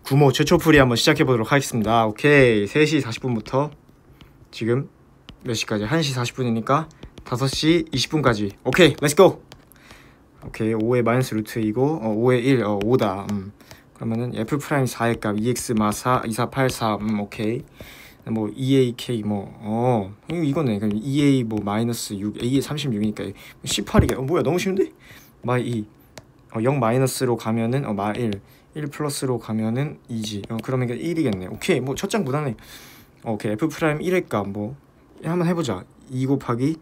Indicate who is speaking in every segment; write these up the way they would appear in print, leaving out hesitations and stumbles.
Speaker 1: 구모 최초 풀이 한번 시작해보도록 하겠습니다. 오케이, 3시 40분부터 지금 몇 시까지? 1시 40분이니까 5시 20분까지. 오케이, 렛츠고! 오케이, 5의 마이너스 루트 2고 5의 1, 5다. 그러면은 f 프라임 4의 값 2x 마사 2484. 오케이. 뭐 2ak 이거네. 그럼 2a 뭐 마이너스 6, a의 36이니까 18이게. 뭐야, 너무 쉬운데? 마 2. 0 마이너스로 가면은 마 1. 1 플러스로 가면은 2지. 그러면 1이겠네. 오케이, 뭐 첫 장 무난해. 오케이, f 프라임 1의 값 뭐 한번 해보자. 2 곱하기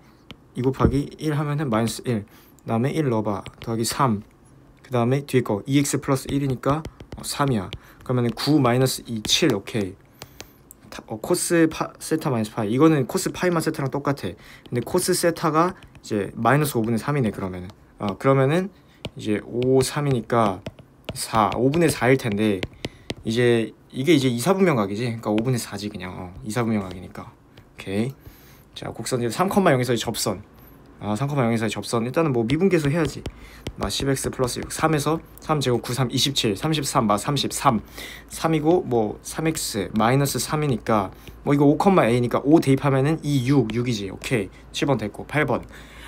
Speaker 1: 1 하면은 마이너스 1. 그다음에 1 넣어봐. 더하기 3. 그 다음에 뒤에 거 2x 플러스 1이니까 3이야. 그러면은 9 마이너스 2, 7. 오케이. 코스 세타 마이너스 파이. 이거는 코스 파이만 세타랑 똑같아. 근데 코스 세타가 이제 마이너스 5분의 3이네. 그러면은 그러면은 이제 5, 3이니까 4, 5분의 4일 텐데, 이제 이게 이제 2, 4분면각이지. 그러니까 5분의 4지 그냥. 2, 4분면각이니까. 오케이. 자, 곡선 이제 3,0에서의 접선. 3,0에서의 접선. 일단은 뭐 미분계수 해야지. 10x 플러스 6, 3에서 3제곱 9, 3, 27, 33, 33. 3이고 뭐 3x 마이너스 3이니까 뭐 이거 5,a니까 5 대입하면은 2, 6이지. 오케이. 7번 됐고. 8번.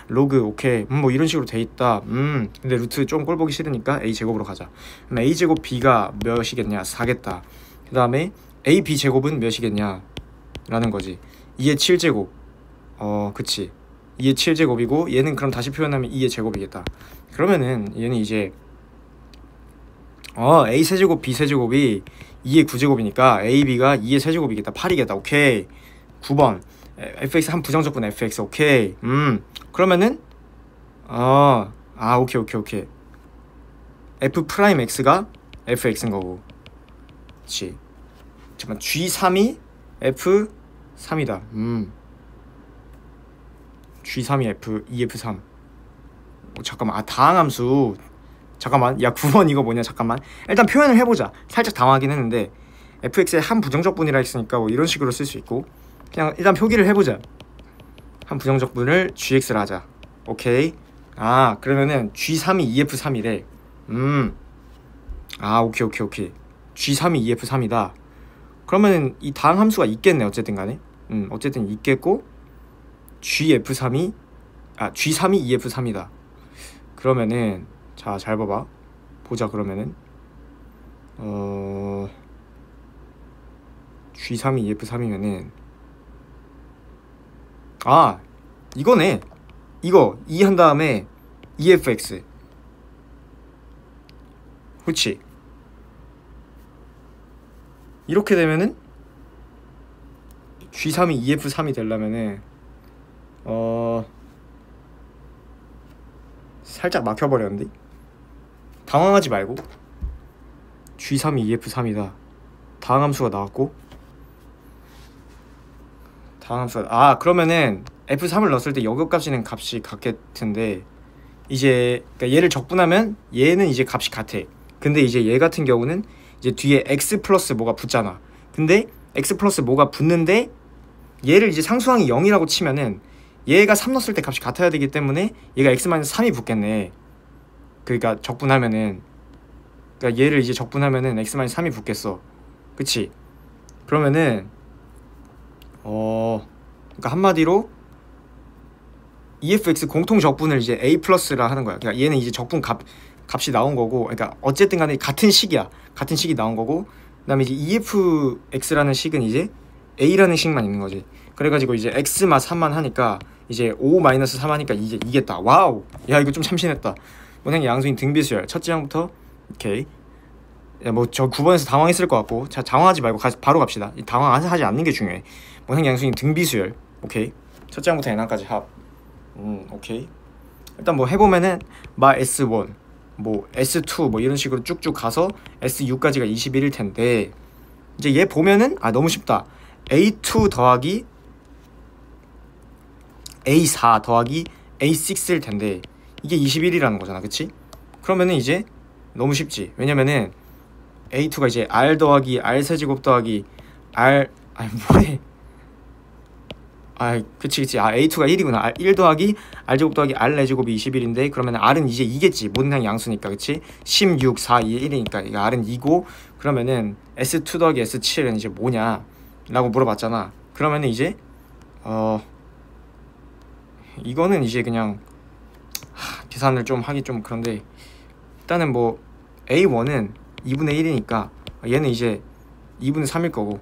Speaker 1: 로그. 오케이. 뭐 이런 식으로 돼 있다. 근데 루트 좀 꼴 보기 싫으니까 a 제곱으로 가자. 그럼 a 제곱 b가 몇이겠냐? 4겠다. 그 다음에 a b 제곱은 몇이겠냐? 라는 거지. 2의 7제곱. 그치. 2의 7제곱이고 얘는 그럼 다시 표현하면 2의 제곱이겠다. 그러면은 얘는 이제 a 세제곱 b 세제곱이 2의 9제곱이니까 a b가 2의 세제곱이겠다. 8이겠다. 오케이. 9번. fx 한 부정적분 fx. 오케이. 그러면은 오케이. f 프라임 x가 fx인 거고. 그치. 잠깐만, g3이 f3이다. g3이 f2f3. 잠깐만, 다항함수. 잠깐만, 야 9번 이거 뭐냐. 잠깐만, 일단 표현을 해보자. 살짝 당황하긴 했는데 fx의 한 부정적분이라 했으니까 뭐 이런 식으로 쓸 수 있고, 그냥 일단 표기를 해보자. 한 부정적분을 gx를 하자. 오케이. 그러면은 g3이 2f3이래. 오케이. g3이 2f3이다. 그러면은 이 다항 함수가 있겠네. 어쨌든 간에. 어쨌든 있겠고, g3이 2f3이다. 그러면은 자, 잘 봐봐. 보자. 그러면은 g3이 2f3이면은 이거네. 이거 2 한 다음에 2fx. 그렇지. 이렇게 되면은 g3이 2f3이 되려면은 살짝 막혀버렸는데? 당황하지 말고 g3이 2f3이다. 다항함수가 나왔고, 그러면은 f3을 넣었을 때 여기까지는 값이 같겠는데, 이제 그러니까 얘를 적분하면 얘는 이제 값이 같아. 근데 이제 얘 같은 경우는 이제 뒤에 x 플러스 뭐가 붙잖아. 근데 x 플러스 뭐가 붙는데 얘를 이제 상수항이 0이라고 치면은 얘가 3 넣었을 때 값이 같아야 되기 때문에 얘가 x-3이 붙겠네. 그러니까 적분하면은, 그러니까 얘를 이제 적분하면은 x-3이 붙겠어. 그치? 그러면은 그러니까 한마디로 EFX 공통 적분을 이제 A 플러스라 하는 거야. 그러니까 얘는 이제 적분 값이 나온 거고, 그러니까 어쨌든 간에 같은 식이야. 같은 식이 나온 거고, 그다음에 이제 EFX라는 식은 이제 A라는 식만 있는 거지. 그래가지고 이제 X만 3만 하니까 이제 5 마이너스 3 하니까 이제 이겠다. 와우. 야, 이거 좀 참신했다. 그냥 양수인 등비수열 첫 지형부터. 오케이. 야, 뭐 저 9번에서 당황했을 것 같고, 자, 당황하지 말고 바로 갑시다. 당황하지 않는 게 중요해. 그냥 양수인 등비수열. 오케이. 첫 지형부터 n항까지 합. 오케이. 일단 뭐 해보면은 S1 뭐 S2 뭐 이런 식으로 쭉쭉 가서 S6까지가 21일 텐데, 이제 얘 보면은 너무 쉽다. A2 더하기 A4 더하기 A6일 텐데 이게 21이라는 거잖아. 그치? 그러면은 이제 너무 쉽지. 왜냐면은 A2가 이제 R 더하기 R 세제곱 더하기 R 뭐해 아 그치 A2가 1이구나. 1 더하기 R제곱 더하기 R4제곱이 21인데 그러면 R은 이제 2겠지. 모든 항이 양수니까. 그치? 16, 4, 2, 1이니까 이거 R은 2고 그러면은 S2 더하기 S7은 이제 뭐냐 라고 물어봤잖아. 그러면은 이제 이거는 이제 그냥 계산을 좀 하기 좀 그런데 일단은 뭐 A1은 2분의 1이니까 얘는 이제 2분의 3일 거고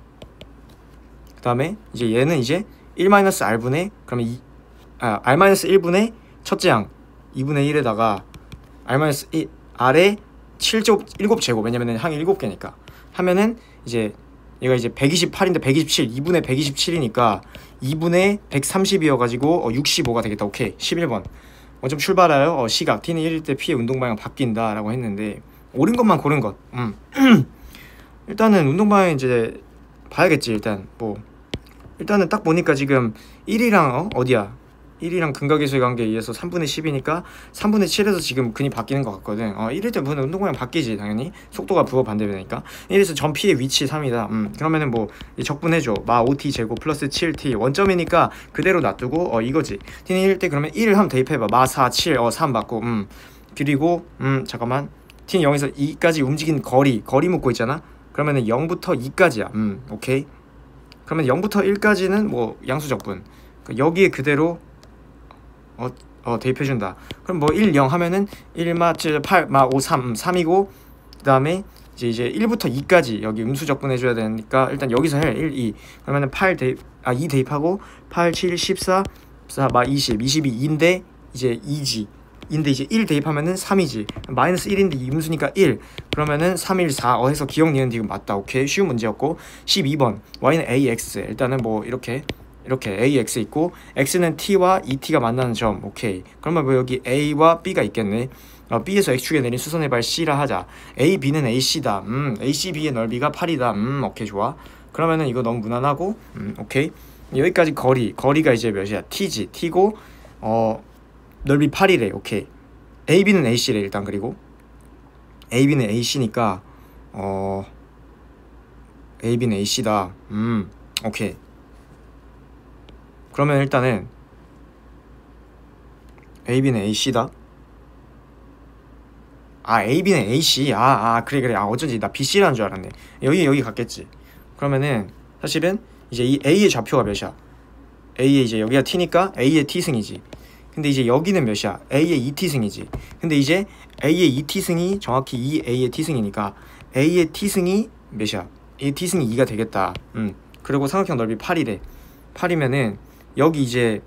Speaker 1: 그 다음에 이제 얘는 이제 1-R분의 그러면 R-1분의 첫째 항 2분의 1에다가 R의 7제곱 7제곱 왜냐면은 항이 7개니까 하면은 이제 얘가 이제 128인데 127 2분의 127이니까 2분의 130이어가지고 65가 되겠다. 오케이 11번 원점 출발하여 시각 t는 1일 때 p의 운동방향 바뀐다 라고 했는데 옳은 것만 고른 것 일단은 운동방향 이제 봐야겠지. 일단 뭐 일단은 딱 보니까 지금 1이랑 어디야 1이랑 근각계수의 관계에 의해서 3분의 10이니까 3분의 7에서 지금 근이 바뀌는 것 같거든. 1일 때 무슨 운동방향 바뀌지 당연히 속도가 부호 반대되니까 1에서 전 p의 위치 3이다. 그러면은 뭐 적분해줘. 마 5t 제곱 플러스 7t 원점이니까 그대로 놔두고 이거지. t는 1일 때 그러면 1을 한번 대입해봐. 마 4, 7, 3 맞고 그리고 잠깐만 t는 0에서 2까지 움직인 거리 묶고 있잖아. 그러면은 0부터 2까지야. 오케이. 그러면 0부터 1까지는 뭐 양수적분 여기에 그대로 대입해준다. 그럼 뭐 1, 0 하면은 1마 7, 8, 마 5, 3, 3이고 그 다음에 이제 1부터 2까지 여기 음수적분 해줘야 되니까 일단 여기서 해 1, 2 그러면은 2 대입하고 8, 7, 14, 4, 마 20, 22인데 이제 2지 인데 이제 1 대입하면은 3이지 마이너스 1인데 음수니까 1 그러면은 3, 1, 4 해서 기억 니은 디귿 맞다. 오케이 쉬운 문제였고 12번 y는 ax 일단은 뭐 이렇게 ax 있고 x는 t와 2t가 만나는 점. 오케이 그러면 뭐 여기 a와 b가 있겠네. b에서 x축에 내린 수선의 발 c라 하자. a, b는 ac다. ac, b의 넓이가 8이다. 오케이 좋아. 그러면은 이거 너무 무난하고 오케이 여기까지 거리가 이제 몇이야 t지. t고 넓이 8이래. 오케이 AB는 AC래 일단. 그리고 AB는 AC니까 AB는 AC다. 오케이 그러면 일단은 AB는 AC다. AB는 AC. 그래. 어쩐지 나 BC라는 줄 알았네. 여기 갔겠지. 그러면은 사실은 이제 이 A의 좌표가 몇이야? A의 이제 여기가 T니까 A의 T승이지. 근데 이제 여기는 몇이야? A의 2T승이지. 근데 이제 A의 2T승이 정확히 2A의 T승이니까 A의 T승이 몇이야? A의 T승이 2가 되겠다. 그리고 삼각형 넓이 8이래. 8이면은 여기 이제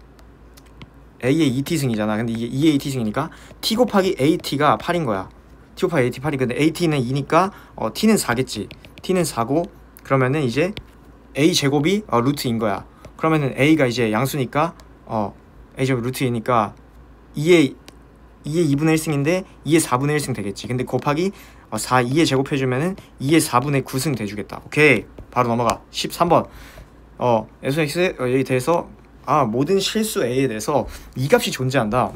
Speaker 1: A의 2T승이잖아. 근데 이게 2A T승이니까 T 곱하기 AT가 8인 거야. T 곱하기 AT 8이 근데 AT는 2니까 T는 4겠지. T는 4고 그러면은 이제 A 제곱이 루트인 거야. 그러면은 A가 이제 양수니까 A 제곱 루트 2니까 2의 2분의 1승인데 2의 4분의 1승 되겠지. 근데 곱하기 2의 제곱해주면은 2의 4분의 9승 돼주겠다. 오케이 바로 넘어가. 13번 SX에 대해서 모든 실수 A에 대해서 이 값이 존재한다.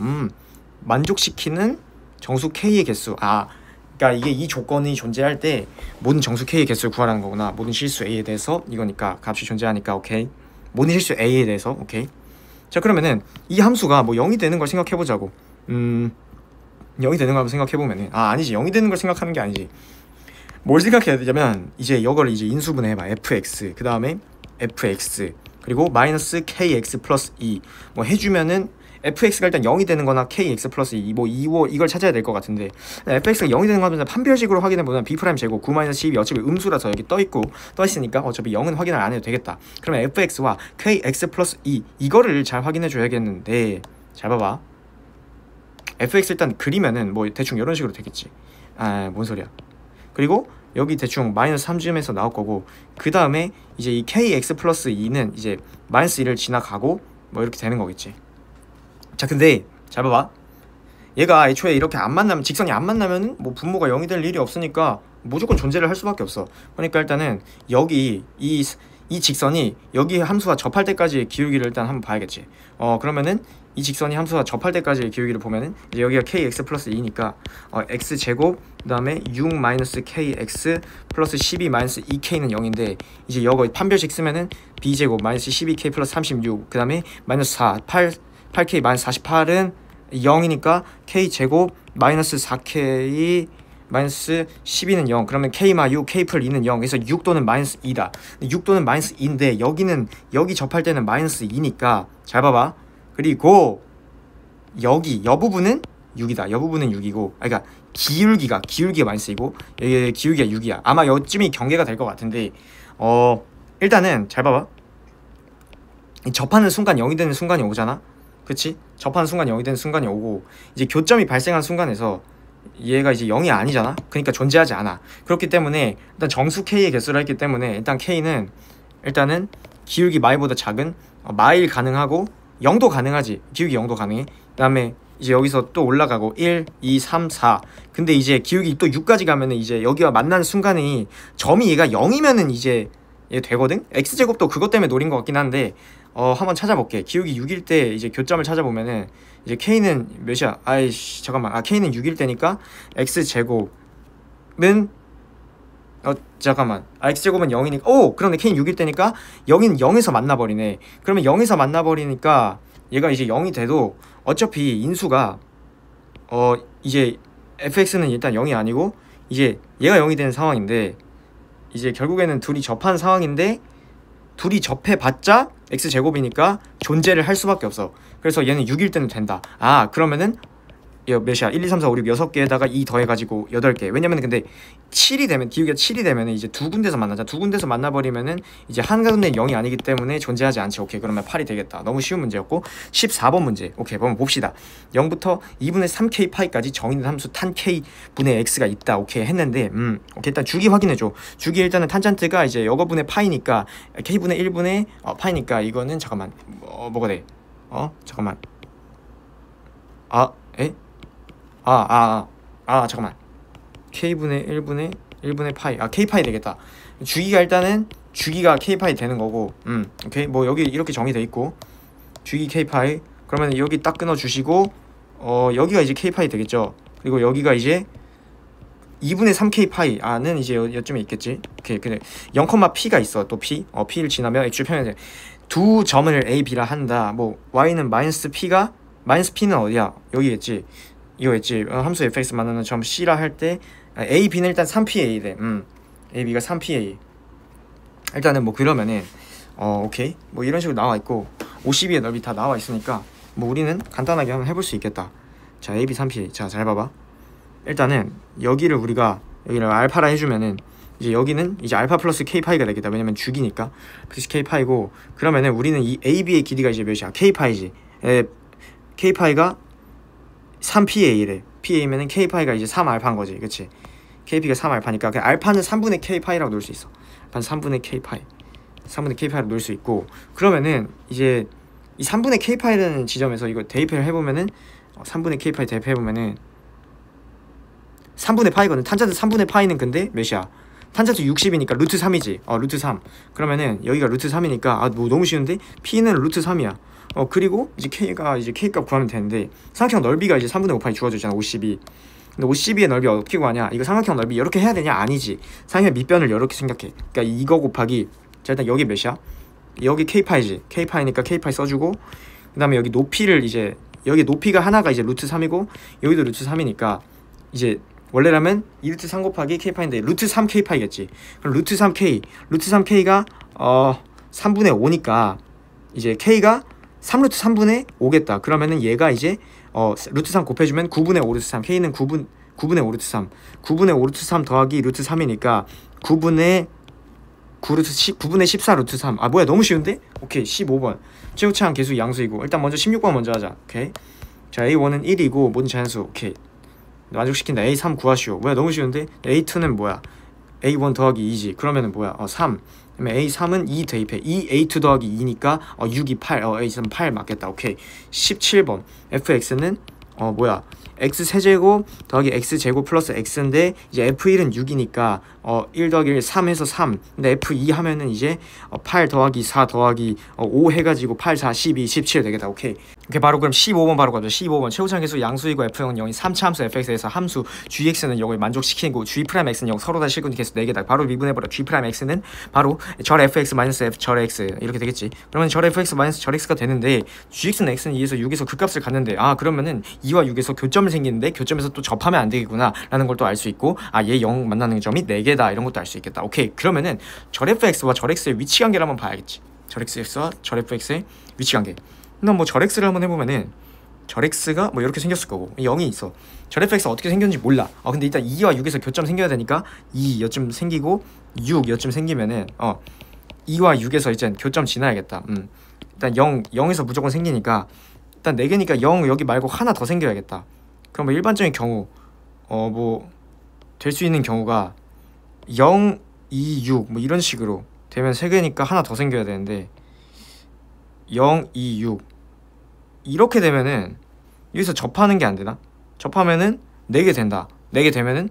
Speaker 1: 만족시키는 정수 K의 개수. 그러니까 이게 이 조건이 존재할 때 모든 정수 K의 개수를 구하라는 거구나. 모든 실수 A에 대해서 이거니까 값이 존재하니까. 오케이 모든 실수 A에 대해서. 오케이 자 그러면은 이 함수가 뭐 0이 되는 걸 생각해보자고. 0이 되는 걸 한번 생각해보면은 아니지 0이 되는 걸 생각하는 게 아니지. 뭘 생각해야 되냐면 이제 이거를 이제 인수분해해봐. fx 그 다음에 fx 그리고 마이너스 kx 플러스 2 뭐 해주면은 fx가 일단 0이 되는 거나 kx 플러스 2 이걸 찾아야 될 것 같은데 fx가 0이 되는 거 하면 판별식으로 확인해보면 b' 제곱 9-12 어차피 음수라서 여기 떠있으니까 어차피 0은 확인을 안 해도 되겠다. 그러면 fx와 kx 플러스 2 이거를 잘 확인해 줘야겠는데 잘 봐봐. fx 일단 그리면은 뭐 대충 이런 식으로 되겠지. 뭔 소리야. 그리고 여기 대충 마이너스 3쯤에서 나올 거고 그 다음에 이제 이 kx 플러스 2는 이제 마이너스 1을 지나가고 뭐 이렇게 되는 거겠지. 자 근데 잘 봐봐. 얘가 애초에 이렇게 안 만나면 직선이 안 만나면 뭐 분모가 0이 될 일이 없으니까 무조건 존재를 할 수밖에 없어. 그러니까 일단은 여기 이 직선이 여기 함수와 접할 때까지 기울기를 일단 한번 봐야겠지. 그러면은 이 직선이 함수와 접할 때까지의 기울기를 보면은 이제 여기가 kx 플러스 2니까 x제곱 그 다음에 6 마이너스 kx 플러스 12 마이너스 2k는 0인데 이제 이거 판별식 쓰면은 b제곱 마이너스 12k 플러스 36 그 다음에 마이너스 4 8k 마이너스 48은 0이니까 k제곱 마이너스 4k 마이너스 12는 0 그러면 k마 6 k 풀 2는 0 그래서 6 또는 마이너스 2다 6 또는 마이너스 2인데 여기는 여기 접할 때는 마이너스 2니까 잘 봐봐 그리고 여기 여 부분은 6이다 여 부분은 6이고 그러니까 기울기가 마이너스 2고 여기 기울기가 6이야 아마 여쯤이 경계가 될 것 같은데 일단은 잘 봐봐 접하는 순간 0이 되는 순간이 오잖아 그치? 접하는 순간 0이 되는 순간이 오고 이제 교점이 발생한 순간에서 얘가 이제 0이 아니잖아 그러니까 존재하지 않아 그렇기 때문에 일단 정수 k의 개수를 했기 때문에 일단 k는 일단은 기울기 마일보다 작은 마일 가능하고 0도 가능하지 기울기 0도 가능해 그 다음에 이제 여기서 또 올라가고 1, 2, 3, 4 근데 이제 기울기 또 6까지 가면은 이제 여기와 만나는 순간이 점이 얘가 0이면은 이제 얘 되거든? x제곱도 그것 때문에 노린 것 같긴 한데 한번 찾아볼게 기울기 6일 때 이제 교점을 찾아보면은 이제 k는 몇이야? 아이씨 잠깐만 k는 6일 때니까 x제곱은 잠깐만 x제곱은 0이니까 그런데 k는 6일 때니까 0인 0에서 만나버리네 그러면 0에서 만나버리니까 얘가 이제 0이 돼도 어차피 인수가 이제 fx는 일단 0이 아니고 이제 얘가 0이 되는 상황인데 이제 결국에는 둘이 접한 상황인데 둘이 접해봤자 x제곱이니까 존재를 할 수밖에 없어 그래서 얘는 6일 때는 된다 그러면은 몇이야? 1, 2, 3, 4, 5, 6 6개에다가 2 더해가지고 8개 왜냐면 근데 7이 되면 기울기가 7이 되면 이제 두 군데서 만나자 두 군데서 만나버리면은 이제 한 군데 0이 아니기 때문에 존재하지 않지 오케이 그러면 8이 되겠다 너무 쉬운 문제였고 14번 문제 오케이 한번 봅시다 0부터 2분의 3k 파이까지 정의된 함수 탄 k 분의 x가 있다 오케이 했는데 오케이 일단 주기 확인해줘 주기 일단은 탄젠트가 이제 여거분의 파이니까 k분의 1분의 파이니까 이거는 잠깐만 뭐가 돼? 잠깐만 잠깐만 k분의 1분의 파이 k파이 되겠다 주기가 일단은 주기가 k파이 되는 거고 오케이 뭐 여기 이렇게 정의돼 있고 주기 k파이 그러면 여기 딱 끊어 주시고 여기가 이제 k파이 되겠죠 그리고 여기가 이제 2분의 3k 파이는 이제 여쯤에 있겠지 오케이 근데 0,p가 있어 또 p를 지나면 x축 평면에 두 점을 a, b라 한다 뭐 y는 마이너스 p는 어디야 여기겠지 이거겠지 함수 fx 만나는 점 c라 할 때 a, b는 일단 3pa 돼 a, b가 3pa 일단은 뭐 그러면은 오케이 뭐 이런 식으로 나와 있고 52의 넓이 다 나와 있으니까 뭐 우리는 간단하게 한번 해볼 수 있겠다 자 a, b 3pa 자 잘 봐봐 일단은 여기를 알파라 해주면은 이제 여기는 이제 알파 플러스 k 파이가 되겠다 왜냐면 주기니까 플러스 k 파이고 그러면은 우리는 이 a, b의 길이가 이제 몇이야 k 파이지 k 파이가 3pa래 pa면은 k파이가 이제 3알파인 거지 그치 kp가 3알파니까 알파는 3분의 k파이라고 놓을 수 있어 알파는 3분의 k파이로 놓을 수 있고 그러면은 이제 이 3분의 k파이라는 지점에서 이거 대입을 해보면은 3분의 k파이 대입해보면은 3분의 파이거든 탄젠트 3분의 파이는 근데 몇이야 탄젠트 60이니까 루트 3이지 루트 3 그러면은 여기가 루트 3이니까 뭐 너무 쉬운데 p는 루트 3이야 그리고 이제 k값 구하면 되는데 삼각형 넓이가 이제 3분의 5파이 주어져 있잖아 52 근데 52의 넓이 어떻게 구하냐 이거 삼각형 넓이 이렇게 해야 되냐 아니지 삼각형 밑변을 이렇게 생각해 그러니까 이거 곱하기 자 일단 여기 몇이야 여기 k파이지 k파이니까 k파이 써주고 그 다음에 여기 높이를 이제 여기 높이가 하나가 이제 루트 3이고 여기도 루트 3이니까 이제 원래라면 2루트 3 곱하기 k파이인데 루트 3k파이겠지 그럼 루트 3k가 3분의 5니까 이제 k가 3루트 3분의 5겠다 그러면은 얘가 이제 루트 3 곱해주면 9분의 5루트 3 k는 9분의 5루트 3 9분의 5루트 3 더하기 루트 3이니까 9분의 14 루트 3 뭐야 너무 쉬운데? 오케이 15번 최우차한 개수 양수이고 일단 먼저 16번 먼저 하자 오케이 자 a1은 1이고 모든 자연수 오케이 만족시킨다 a3 구하시오 뭐야 너무 쉬운데? a2는 뭐야 a1 더하기 2지 그러면은 뭐야 3 그러면 a3은 2 대입해 2 a2 더하기 2니까 6이 8 a3 8 맞겠다 오케이 17번 fx는 뭐야 x 세제곱 더하기 x 제곱 플러스 x인데 이제 f1은 6이니까 1 더하기 1 3 해서 3 근데 f2 하면은 이제 8 더하기 4 더하기 5 해가지고 8 4 12 17 되겠다 오케이 오케이, 바로 그럼 15번 바로 가죠. 15번 최우선 계수 양수이고 f형은 0인 3차 함수 fx에서 함수 gx는 0을 만족시키고 g'x는 0 서로 다 실근 계수 4개다. 바로 미분해버려. g'x는 바로 절 fx 마이너스 f 절 x 이렇게 되겠지. 그러면 절 fx 마이너스 절 x가 되는데 gx는 x는 2에서 6에서 극값을 갖는데 아 그러면은 2와 6에서 교점을 생기는데 교점에서 또 접하면 안 되겠구나 라는 걸 또 알 수 있고 아 얘 0 만나는 점이 4개다 이런 것도 알 수 있겠다. 오케이, 그러면은 절 fx와 절 x의 위치 관계를 한번 봐야겠지. 절 x와 절 fx의 위치 관계. 그럼 뭐 절 x를 한번 해보면은 절 x가 뭐 이렇게 생겼을 거고 0이 있어. 절 fx가 어떻게 생겼는지 몰라. 근데 일단 2와 6에서 교점 생겨야 되니까 2 여쯤 생기고 6 여쯤 생기면은 2와 6에서 이제 교점 지나야겠다. 일단 0에서 무조건 생기니까 일단 4개니까 0 여기 말고 하나 더 생겨야겠다. 그럼 뭐 일반적인 경우 뭐 될 수 있는 경우가 0, 2, 6 뭐 이런 식으로 되면 3개니까 하나 더 생겨야 되는데 0, 2, 6 이렇게 되면은 여기서 접하는 게 안 되나? 접하면은 4개 된다. 4개 되면은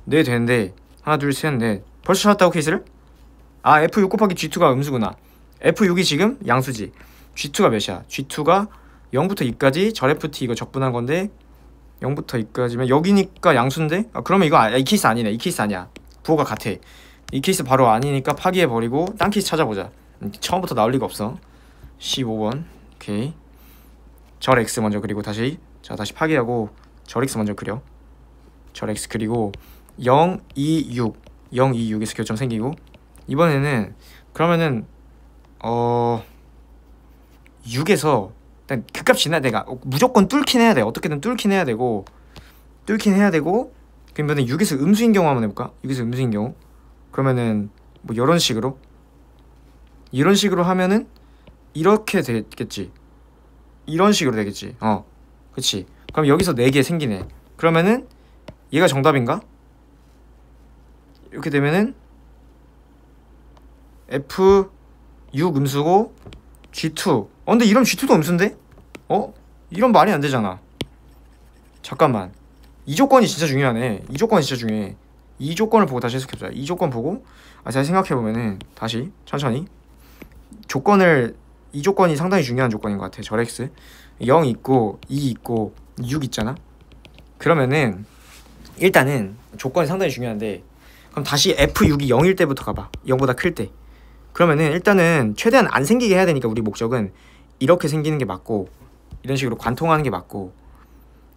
Speaker 1: 4개 되는데 하나 둘 셋 넷 벌써 찾았다고 케이스를? F6 곱하기 G2가 음수구나. F6이 지금 양수지. G2가 몇이야? G2가 0부터 2까지 절 FT 이거 적분한 건데 0부터 2까지면 여기니까 양수인데? 그러면 이거 이 케이스 아니네. 이 케이스 아니야. 부호가 같아. 이 케이스 바로 아니니까 파기해버리고 딴 케이스 찾아보자. 처음부터 나올 리가 없어. 15번 오케이. 절 x 먼저 그리고 다시 파기하고 절 x 먼저 그려. 절 x 그리고 0, 2, 6 0, 2, 6에서 교점 생기고 이번에는 그러면은 6에서 일단 극값 지나야 내가 무조건 뚫긴 해야 돼. 어떻게든 뚫긴 해야 되고 그러면은 6에서 음수인 경우 한번 해볼까? 6에서 음수인 경우 그러면은 뭐 이런 식으로 하면은 이렇게 되겠지. 이런 식으로 되겠지. 그치. 그럼 여기서 4개 생기네. 그러면은 얘가 정답인가? 이렇게 되면은 F6 음수고 G2 근데 이런 G2도 음수인데? 이런 말이 안 되잖아. 잠깐만. 이 조건이 진짜 중요하네. 이 조건이 진짜 중요해. 이 조건을 보고 다시 해석해보자. 이 조건 보고 잘 생각해보면은 다시 천천히 이 조건이 상당히 중요한 조건인 것 같아. 절 x 0 있고 2 있고 6 있잖아. 그러면은 일단은 조건이 상당히 중요한데 그럼 다시 F6이 0일 때부터 가봐. 0보다 클 때. 그러면은 일단은 최대한 안 생기게 해야 되니까 우리 목적은 이렇게 생기는 게 맞고 이런 식으로 관통하는 게 맞고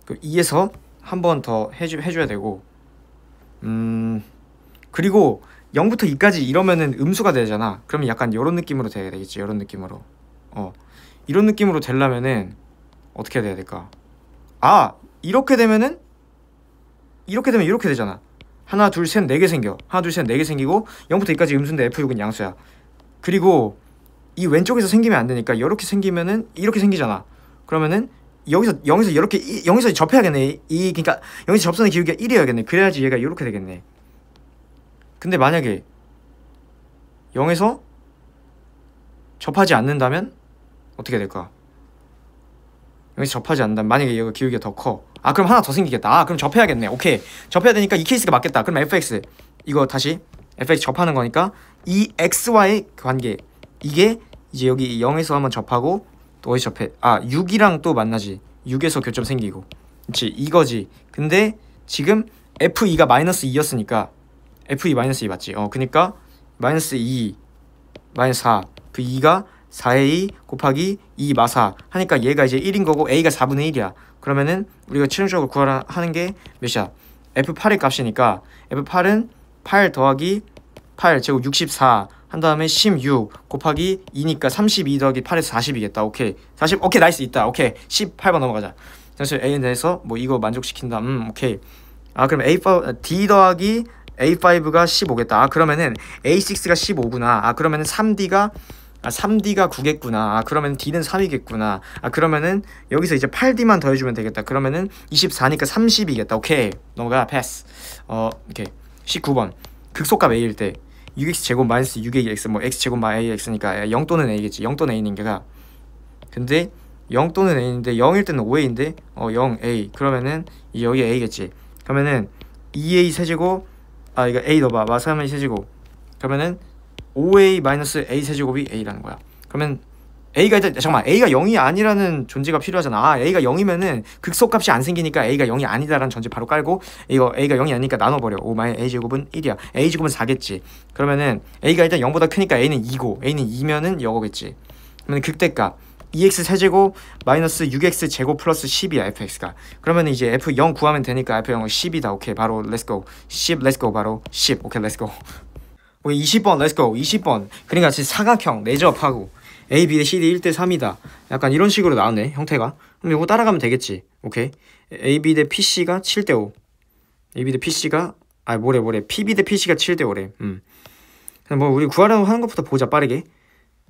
Speaker 1: 2에서 한 번 더 해줘야 되고 그리고 0부터 2까지 이러면은 음수가 되잖아. 그러면 약간 이런 느낌으로 돼야 되겠지. 이런 느낌으로 이런 느낌으로 되려면은 어떻게 해야 될까? 이렇게 되면 이렇게 되잖아. 하나 둘 셋 4개 생겨. 하나 둘 셋 4개 생기고 0부터 2까지 음수인데 F6은 양수야. 그리고 이 왼쪽에서 생기면 안 되니까 이렇게 생기면은 이렇게 생기잖아. 그러면은 여기서 이렇게 여기서 접해야겠네. 그러니까 여기서 접선의 기울기가 1이어야겠네. 그래야지 얘가 이렇게 되겠네. 근데 만약에 0에서 접하지 않는다면 어떻게 될까? 여기서 접하지 않는다면 만약에 얘가 기울기가 더 커. 그럼 하나 더 생기겠다. 그럼 접해야겠네. 오케이. 접해야 되니까 이 케이스가 맞겠다. 그럼 fx 이거 다시 fx 접하는 거니까 이 x와의 관계 이게 이제 여기 0에서 한번 접하고 또 어디 접해? 6이랑 또 만나지. 6에서 교점 생기고. 그렇지. 이거지. 근데 지금 f2가 마이너스 2였으니까 f2 마이너스 2 맞지? 그니까 마이너스 2 마이너스 4 그 2가 4의 2 곱하기 2 마사 하니까 얘가 이제 1인 거고 a가 4분의 1이야. 그러면은 우리가 최종적으로 구하라 하는 게 몇이야? f8의 값이니까 f8은 8 더하기 8 제곱 64 한 다음에 16 곱하기 2니까 32 더하기 8에서 40이겠다. 오케이. 40 오케이 나이스 있다. 오케이. 18번 넘어가자. 사실 A에 대해서 뭐 이거 만족시킨다. 오케이. 그럼 A5 D 더하기 A5가 15겠다. 그러면은 A6가 15구나. 그러면은 3D가 9겠구나. 그러면 D는 3이겠구나. 그러면은 여기서 이제 8D만 더해주면 되겠다. 그러면은 24니까 30이겠다. 오케이. 넘어가. 패스. 오케이. 19번. 극소값 A일 때 6x 제곱 마이너스 6ax 뭐 x 제곱 마이너스 ax니까 0 또는 a겠지. 0 또는 a인 게가. 근데 0 또는 a인데 0일 때는 5a인데 0a 그러면은 여기 a겠지. 그러면은 2a 세제곱 이거 a 넣어봐. 마사하면 세제곱. 그러면은 5a 마이너스 a 세제곱이 a라는 거야. 그러면 A가 일단 잠깐만 A가 0이 아니라는 존재가 필요하잖아. 아 A가 0이면은 극소값이 안 생기니까 A가 0이 아니다라는 전제 바로 깔고 이거 A가 0이 아니니까 나눠버려. 5마의 A제곱은 1이야. A제곱은 4겠지. 그러면은 A가 일단 0보다 크니까 A는 2고 A는 2면은 이거겠지. 그러면 극대값 2x 세제곱 마이너스 6x 제곱 플러스 10이야 fx가. 그러면 이제 f0 구하면 되니까 f0은 10이다. 오케이 바로 렛츠고 10 렛츠고 바로 10 오케이 렛츠고. 오케이 20번 렛츠고 20번 그러니까 지금 사각형 내접하고 A, B 대 C 대 1대 3이다 약간 이런 식으로 나왔네 형태가. 그럼 이거 따라가면 되겠지. 오케이 A, B 대 PC가 7대 5 A, B 대 PC가 뭐래 PB 대 PC가 7대 5래. 뭐 우리 구하려고 하는 것부터 보자 빠르게.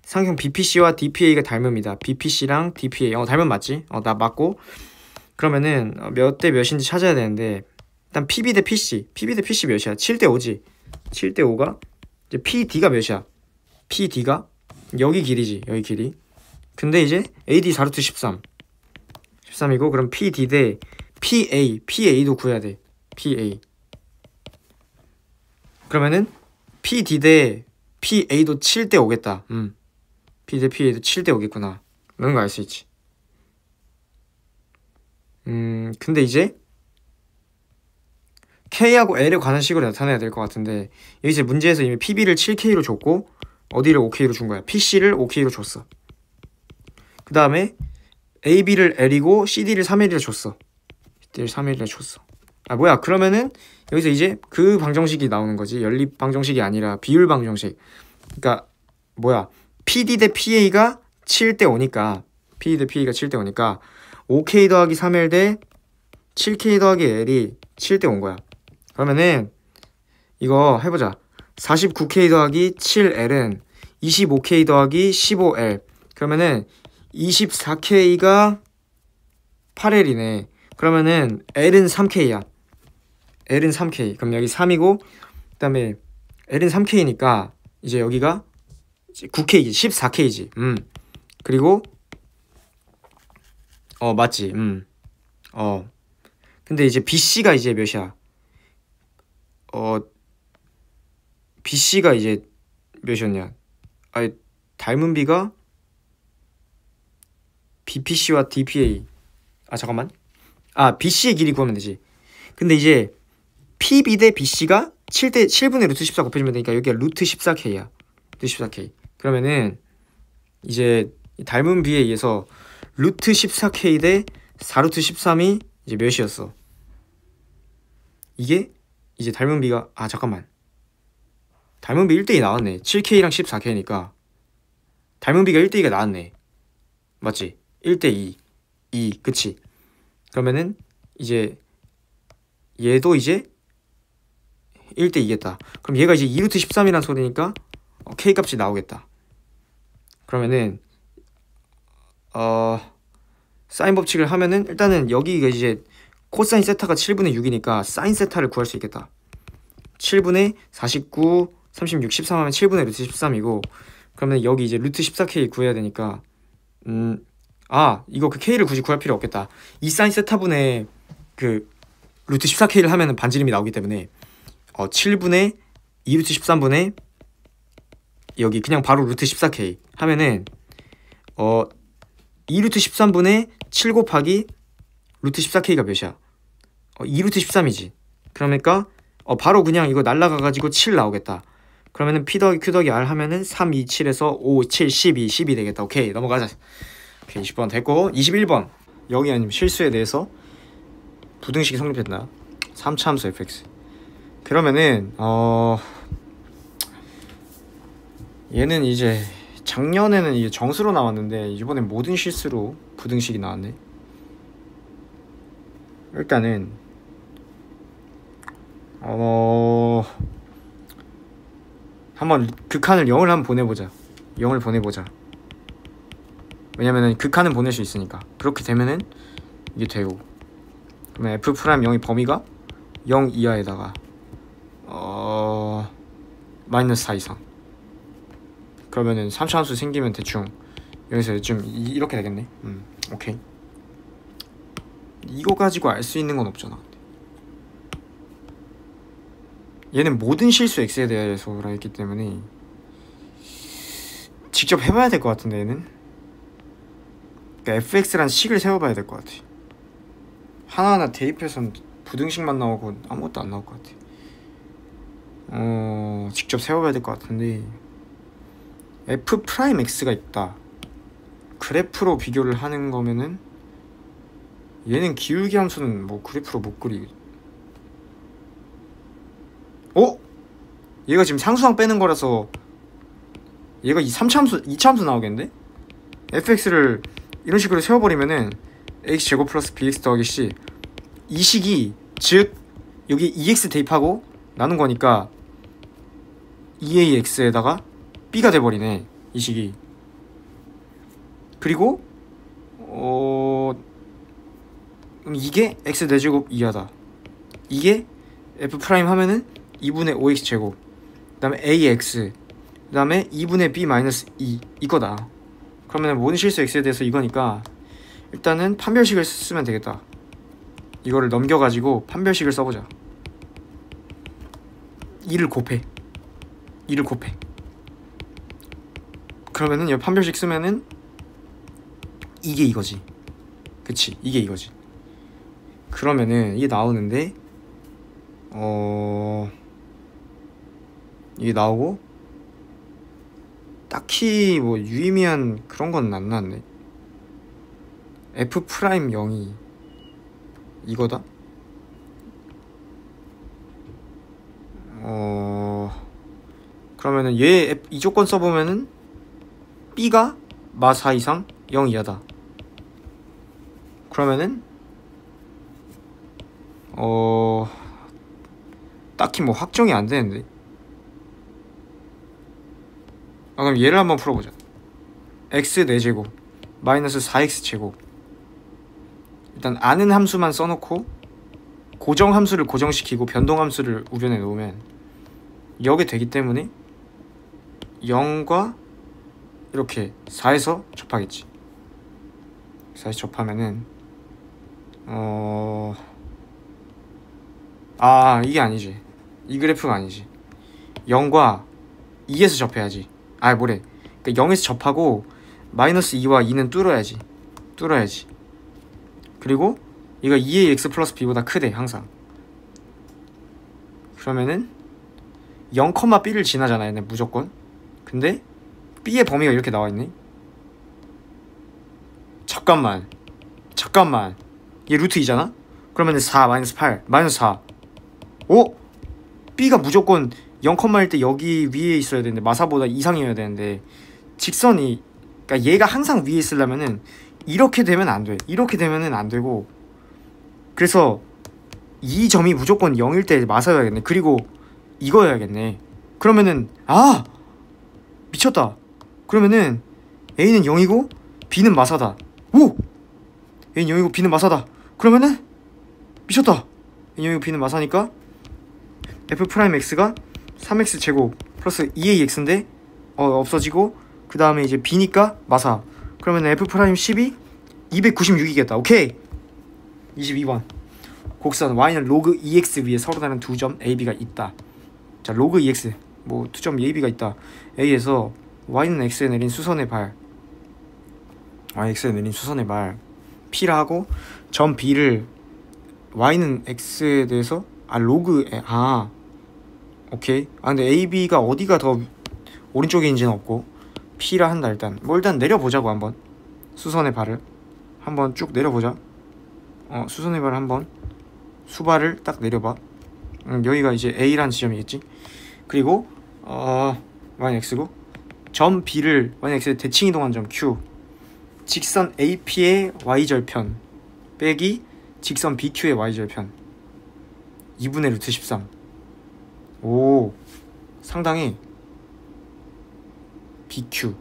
Speaker 1: 상형 BPC와 DPA가 닮음이다. BPC랑 DPA 닮음 맞지? 나 맞고. 그러면은 몇 대 몇인지 찾아야 되는데 일단 PB 대 PC PB 대 PC 몇이야? 7대 5지. 7대 5가 이제 PD가 몇이야? PD가 여기 길이지. 여기 길이. 근데 이제 AD 4루트 13 13이고 그럼 PD 대 PA도 구해야 돼. PA 그러면은 PD 대 PA도 7대 5겠다. P 대 PA도 7대 5겠구나. 이런 거 알 수 있지. 근데 이제 K하고 L에 관한 식으로 나타내야 될 것 같은데 여기 이제 문제에서 이미 PB를 7K로 줬고 어디를 5K로 준 거야? PC를 5K로 줬어. 그 다음에 AB를 L이고 CD를 3L이라 줬어. CD를 3L이라 줬어. 뭐야 그러면은 여기서 이제 그 방정식이 나오는 거지. 연립 방정식이 아니라 비율 방정식. 그러니까 뭐야 PD 대 PA가 7대 5니까 PD 대 PA가 7대 5니까 5K 더하기 3L 대 7K 더하기 L이 7대 5인 거야. 그러면은 이거 해보자. 49K 더하기 7L은 25K 더하기 15L 그러면은 24K가 8L이네. 그러면은 L은 3K야. L은 3K. 그럼 여기 3이고 그 다음에 L은 3K니까 이제 여기가 9K지 14K지. 그리고 맞지. 근데 이제 BC가 이제 몇이야? BC가 이제 몇이었냐? 닮은 B가 BPC와 DPA. 잠깐만. BC의 길이 구하면 되지. 근데 이제 PB 대 BC가 7분의 루트 14 곱해주면 되니까 여기가 루트 14K야. 루트 14K. 그러면은 이제 닮은 B에 의해서 루트 14K 대 4루트 13이 이제 몇이었어? 이게 이제 닮은 B가 잠깐만. 닮은 B 1대2 나왔네. 7K랑 14K니까 닮은 B가 1대2가 나왔네. 맞지? 1대2 그치? 그러면은 이제 얘도 이제 1대2겠다. 그럼 얘가 이제 2루트 13이란 소리니까 K 값이 나오겠다. 그러면은 사인 법칙을 하면은 일단은 여기가 이제 코사인 세타가 7분의 6이니까 사인 세타를 구할 수 있겠다. 7분의 49 36 13 하면 7분의 루트 13이고 그러면 여기 이제 루트 14K 구해야 되니까 이거 그 K를 굳이 구할 필요 없겠다. 이 사인 세타분의 그 루트 14K를 하면은 반지름이 나오기 때문에 7분의 2루트 13분의 여기 그냥 바로 루트 14K 하면은 2루트 13분의 7 곱하기 루트 14K가 몇이야? 2루트 13이지. 그러니까 바로 그냥 이거 날라가가지고 7 나오겠다. 그러면은 P 더하기 Q 더하기 R 하면은 3, 2, 7에서 5, 7, 12 되겠다. 오케이 넘어가자. 오케이 20번 됐고 21번 여기 아니면 실수에 대해서 부등식이 성립된다. 3차 함수 fx. 그러면은 얘는 이제 작년에는 이게 정수로 나왔는데 이번엔 모든 실수로 부등식이 나왔네. 일단은 한번 극한을 0을 한번 보내보자. 0을 보내보자. 왜냐면은 극한은 보낼 수 있으니까. 그렇게 되면은 이게 되고 그러면 f 프라임 0의 범위가 0 이하에다가 마이너스 4 이상. 그러면은 3차 함수 생기면 대충 여기서 좀 이렇게 되겠네. 오케이. 이거 가지고 알 수 있는 건 없잖아. 얘는 모든 실수 x에 대해서라 했기 때문에 직접 해봐야 될 것 같은데 얘는 그러니까 fx란 식을 세워봐야 될 것 같아. 하나하나 대입해서는 부등식만 나오고 아무것도 안 나올 것 같아. 직접 세워봐야 될 것 같은데, f 프라임 x가 있다. 그래프로 비교를 하는 거면은 얘는 기울기 함수는 뭐 그래프로 못 그리. 얘가 지금 상수항 빼는 거라서 얘가 이 3차 함수, 2차 함수 나오겠는데? fx를 이런 식으로 세워버리면은 x제곱 플러스 bx 더하기 c, 이 식이 즉 여기 2x 대입하고 나눈 거니까 2ax에다가 b가 돼버리네, 이 식이. 그리고 그럼 이게 x 4제곱 이하다. 이게 f 프라임 하면은 2분의 5x 제곱, 그 다음에 ax, 그 다음에 2분의 b 마이너스 2 이거다. 그러면 모든 실수 x에 대해서 이거니까 일단은 판별식을 쓰면 되겠다. 이거를 넘겨가지고 판별식을 써보자. 2를 곱해. 그러면은 이 판별식 쓰면은 이게 이거지. 그치, 이게 이거지. 그러면은 이게 나오는데 이게 나오고 딱히 뭐 유의미한 그런 건 안 나왔네. f 프라임 0이 이거다. 그러면은 얘 이 조건 써보면은 b가 마 4 이상 0 이하다. 그러면은 딱히 뭐 확정이 안 되는데. 그럼 얘를 한번 풀어보자. x 4제곱 마이너스 4x 제곱. 일단 아는 함수만 써놓고 고정 함수를 고정시키고 변동 함수를 우변에 놓으면 이게 되기 때문에 0과 이렇게 4에서 접하겠지. 4에서 접하면은 이게 아니지. 이 그래프가 아니지. 0과 2에서 접해야지. 뭐래. 그러니까 0에서 접하고 마이너스 2와 2는 뚫어야지. 그리고 이거 2의 x 플러스 b보다 크대, 항상. 그러면은 0, b를 지나잖아, 얘네 무조건. 근데 b의 범위가 이렇게 나와있네. 잠깐만 얘 루트 2잖아? 그러면은 4 마이너스 8 마이너스 4. b가 무조건 0,1일 때 여기 위에 있어야 되는데 마사보다 이상이어야 되는데, 직선이, 그러니까 얘가 항상 위에 있으려면은 이렇게 되면 안 돼. 이렇게 되면은 안 되고, 그래서 이 점이 무조건 0일 때 마사여야겠네. 그리고 이거여야겠네. 그러면은 미쳤다. 그러면은 a는 0이고 b는 마사다. a는 0이고 b는 마사다. 그러면은 미쳤다. a는 0이고 b는 마사니까 f 프라임 x가 3x 제곱 플러스 2ax인데 없어지고, 그 다음에 이제 b니까 마사. 그러면 f 프라임 10이 296이겠다. 오케이. 22번. 곡선 y는 로그 2x 위에 서로 다른 두 점 ab가 있다. 자, 로그 2x 뭐 두 점 ab가 있다. a에서 y는 x에 내린 수선의 발, x에 내린 수선의 발 p라 하고, 점 b를 y는 x에 대해서 로그에 오케이. 근데 ab가 어디가 더 오른쪽인지는 없고 p라 한다. 일단 내려보자고. 한번 수선의 발을 한번 쭉 내려보자. 수선의 발을 한번 수발을 딱 내려봐. 여기가 이제 a라는 지점이겠지. 그리고 y는 x고, 점 b를 y는 x에 대칭 이동한 점 q, 직선 ap의 y절편 빼기 직선 bq의 y절편 2분의 루트 13. 오, 상당히 BQ.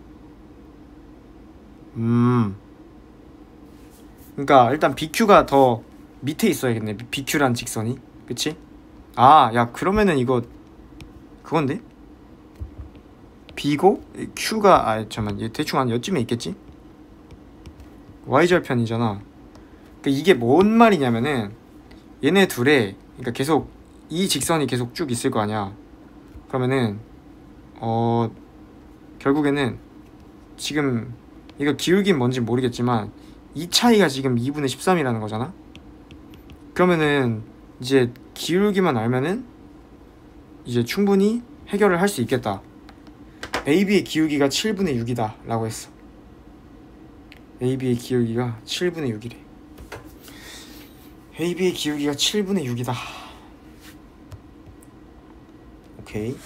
Speaker 1: 그러니까 일단 BQ가 더 밑에 있어야겠네. BQ란 직선이. 그치? 야, 그러면은 이거 그건데? B고 Q가 잠깐만, 얘 대충 한 여쯤에 있겠지? Y절편이잖아. 그러니까 이게 뭔 말이냐면은 얘네 둘에, 그러니까 계속 이 직선이 계속 쭉 있을 거 아니야. 그러면은 결국에는 지금 이거 기울기는 뭔지 모르겠지만 이 차이가 지금 2분의 13이라는 거잖아. 그러면은 이제 기울기만 알면은 이제 충분히 해결을 할 수 있겠다. AB의 기울기가 7분의 6이다 라고 했어. AB의 기울기가 7분의 6이래. AB의 기울기가 7분의 6이다. 오케이.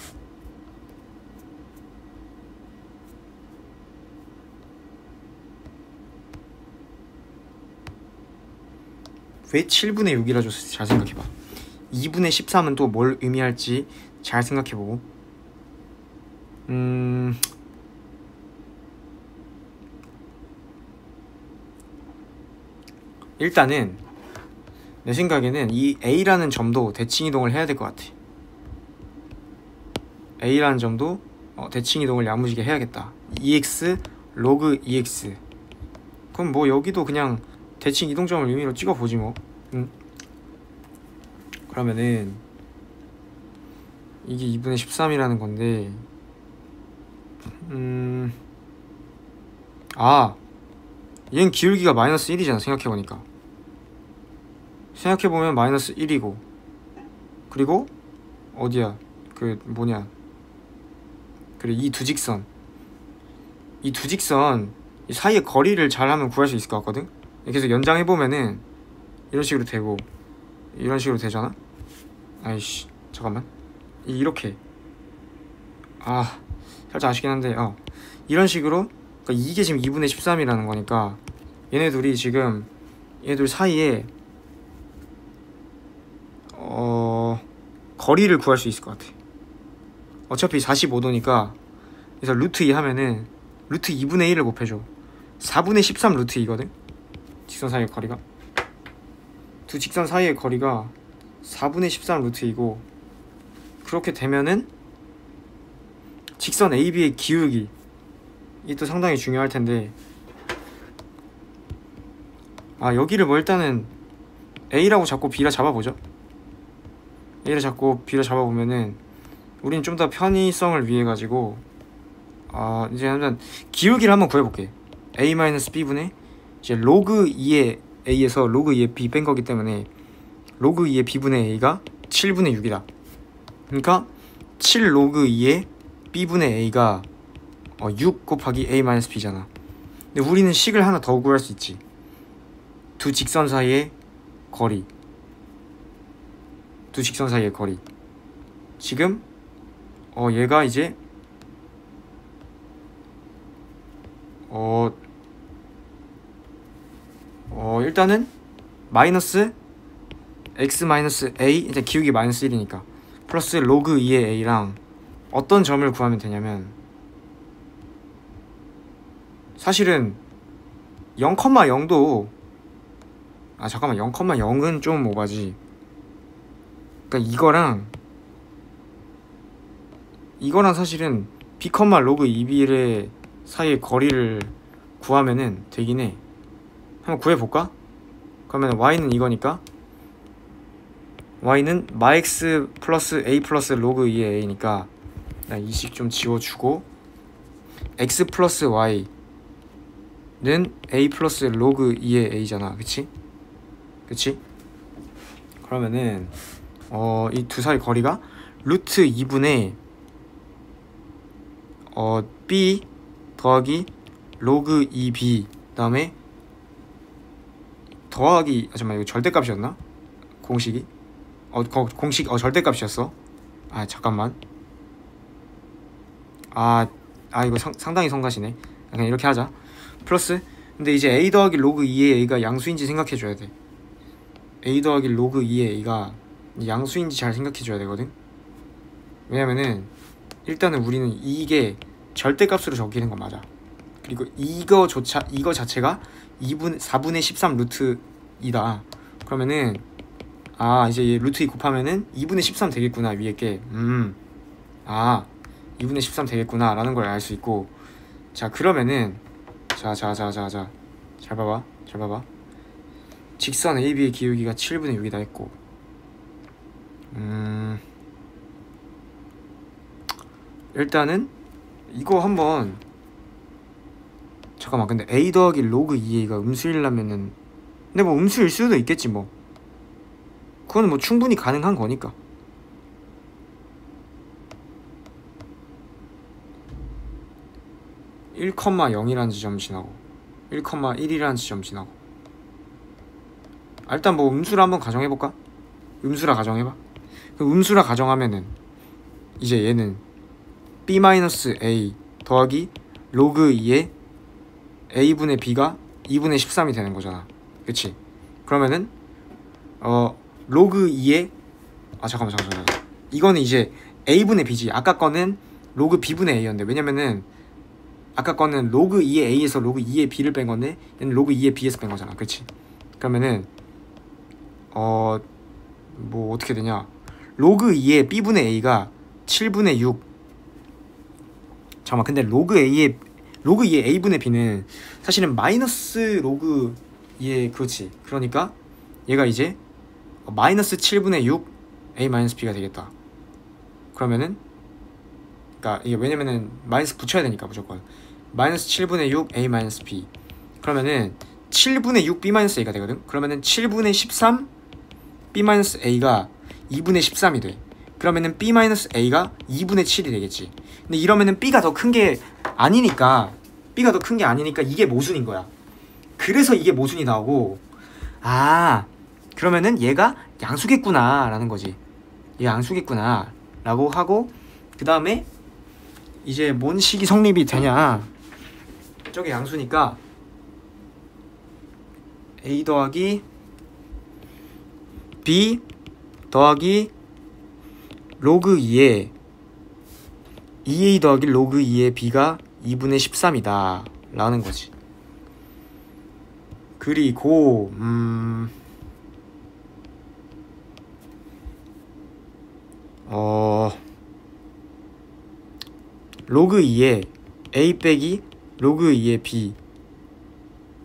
Speaker 1: 왜 7분의 6이라 줬을지 잘 생각해봐. 2분의 13은 또 뭘 의미할지 잘 생각해보고. 일단은 내 생각에는 이 A라는 점도 대칭이동을 해야 될 것 같아. A라는 점도 대칭이동을 야무지게 해야겠다. EX 로그 EX. 그럼 뭐 여기도 그냥 대칭 이동점을 의미로 찍어보지 뭐. 그러면은 이게 2분의 13이라는 건데 얘는 기울기가 마이너스 1이잖아. 생각해보니까. 생각해보면 마이너스 1이고, 그리고 어디야 그 뭐냐, 그래 이 두 직선 이 사이의 거리를 잘하면 구할 수 있을 것 같거든. 계속 연장해보면은 이런 식으로 되고 이런 식으로 되잖아. 아이씨 잠깐만, 이렇게 살짝 아쉽긴 한데 이런 식으로. 그러니까 이게 지금 2분의 13이라는 거니까 얘네둘이 지금 얘네둘 사이에 거리를 구할 수 있을 것 같아. 어차피 45도니까 그래서 루트 2 하면은 루트 2분의 1을 곱해줘. 4분의 13 루트 2거든. 직선 사이의 거리가, 두 직선 사이의 거리가 4분의 13 루트 2고, 그렇게 되면은 직선 AB의 기울기, 이게 또 상당히 중요할 텐데, 여기를 뭐 일단은 A라고 잡고 B라 잡아보죠. A를 잡고 B를 잡아보면은 우린 좀 더 편의성을 위해 가지고 이제 한번 기울기를 한번 구해볼게. A-B분의 이제 로그 2의 A에서 로그 2의 B 뺀 거기 때문에 로그 2의 B분의 A가 7분의 6이다. 그러니까 7 로그 2의 B분의 A가 6 곱하기 A-B잖아. 근데 우리는 식을 하나 더 구할 수 있지. 두 직선 사이의 거리, 두 직선 사이의 거리. 지금 얘가 이제 일단은 마이너스 x 마이너스 a, 이제 기울기 마이너스 1이니까 플러스 로그 2의 a랑 어떤 점을 구하면 되냐면, 사실은 0,0도 잠깐만 0,0은 좀 오바지. 그러니까 이거랑 사실은 b, 로그 2b의 사이의 거리를 구하면은 되긴 해. 한번 구해볼까? 그러면 y는 이거니까 y는 마x 플러스 a 플러스 로그 2의 a니까 이 식 좀 지워주고, x 플러스 y는 a 플러스 로그 2의 a잖아. 그치? 그러면은 이 두 사이 거리가 루트 2분의 b 더하기 로그 2b 다음에 더하기 잠깐만, 이거 절대값이었나? 공식이? 공식 절대값이었어. 잠깐만. 이거 상당히 성가시네. 그냥 이렇게 하자. 플러스, 근데 이제 a 더하기 로그 2의 a가 양수인지 생각해줘야 돼. a 더하기 로그 2의 a가 양수인지 잘 생각해줘야 되거든. 왜냐면은 일단은 우리는 이게 절대값으로 적히는 건 맞아. 그리고 이거 자체가 4분의 13 루트 2다. 그러면은 이제 루트 2 곱하면은 2분의 13 되겠구나. 위에 게 2분의 13 되겠구나 라는 걸 알 수 있고, 자 그러면은 잘 봐봐. 직선 AB의 기울기가 7분의 6이다 했고, 일단은 이거 한번 잠깐만, 근데 a 더하기 로그 2a가 음수이려면은, 근데 뭐 음수일 수도 있겠지 뭐. 그거는 뭐 충분히 가능한 거니까. (1, 0이라는 지점 지나고 1, 1이라는 지점 지나고. 일단 뭐 음수라 한번 가정해볼까? 음수라 가정해봐. 그럼 음수라 가정하면은 이제 얘는 b-a 더하기 로그 2의 a분의 b가 2분의 13이 되는 거잖아. 그치? 그러면은 로그 2의 잠깐만. 이거는 이제 a분의 b지. 아까 거는 로그 b분의 a였는데, 왜냐면은 아까 거는 로그 2의 a에서 로그 2의 b를 뺀 건데 얘는 로그 2의 b에서 뺀 거잖아. 그치? 그러면은 뭐 어떻게 되냐, 로그 2의 b분의 a가 7분의 6. 잠깐만, 근데 로그 2의 a분의 b는 사실은 마이너스 로그 2의, 그렇지. 그러니까 얘가 이제 마이너스 7분의 6 a 마이너스 b가 되겠다. 그러면은, 그러니까 이게 왜냐면은 마이너스 붙여야 되니까 무조건 마이너스 7분의 6 a 마이너스 b. 그러면은 7분의 6 b 마이너스 a가 되거든. 그러면은 7분의 13 b 마이너스 a가 2분의 13이 돼. 그러면은 b 마이너스 a가 2분의 7이 되겠지. 근데 이러면은 b가 더 큰 게 아니니까, 이게 모순인 거야. 그래서 이게 모순이 나오고, 그러면은 얘가 양수겠구나 라는 거지. 얘 양수겠구나 라고 하고, 그 다음에 이제 뭔 식이 성립이 되냐, 저게 양수니까 a 더하기 b 더하기 로그 2에 2a 더하기 로그 2의 b가 2분의 13이다 라는 거지. 그리고 로그 2에 a 빼기 로그 2의 b,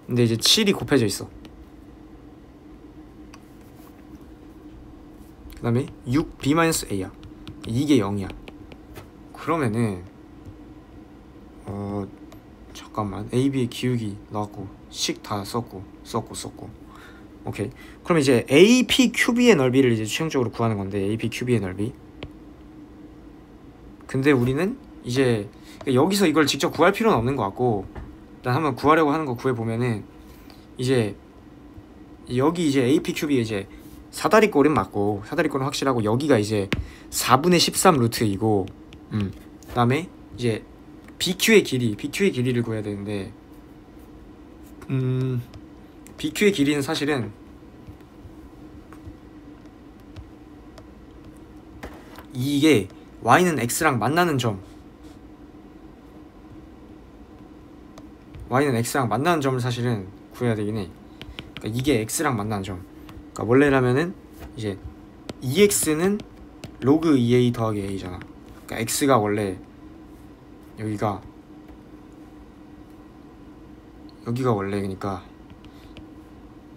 Speaker 1: 근데 이제 7이 곱해져 있어. 그 다음에 6b-a야. 이게 0이야. 그러면은 잠깐만, a, b의 기울기 나왔고 식 다 썼고. 오케이. 그럼 이제 AP 큐비의 넓이를 이제 최종적으로 구하는 건데, AP 큐비의 넓이. 근데 우리는 이제 여기서 이걸 직접 구할 필요는 없는 것 같고, 일단 한번 구하려고 하는 거 구해보면은, 이제 여기 이제 AP 큐비 이제 사다리꼴은 맞고, 사다리꼴은 확실하고, 여기가 이제 4분의 13 루트이고, 그 다음에 이제 BQ의 길이를 구해야 되는데, BQ의 길이는 사실은 이게 y는 x랑 만나는 점, 을 사실은 구해야 되긴 해. 그러니까 이게 x랑 만나는 점. 그러니까 원래라면은 이제 2x는 로그 2a 더하기 a잖아. 그러니까 x가 원래 여기가 원래, 그러니까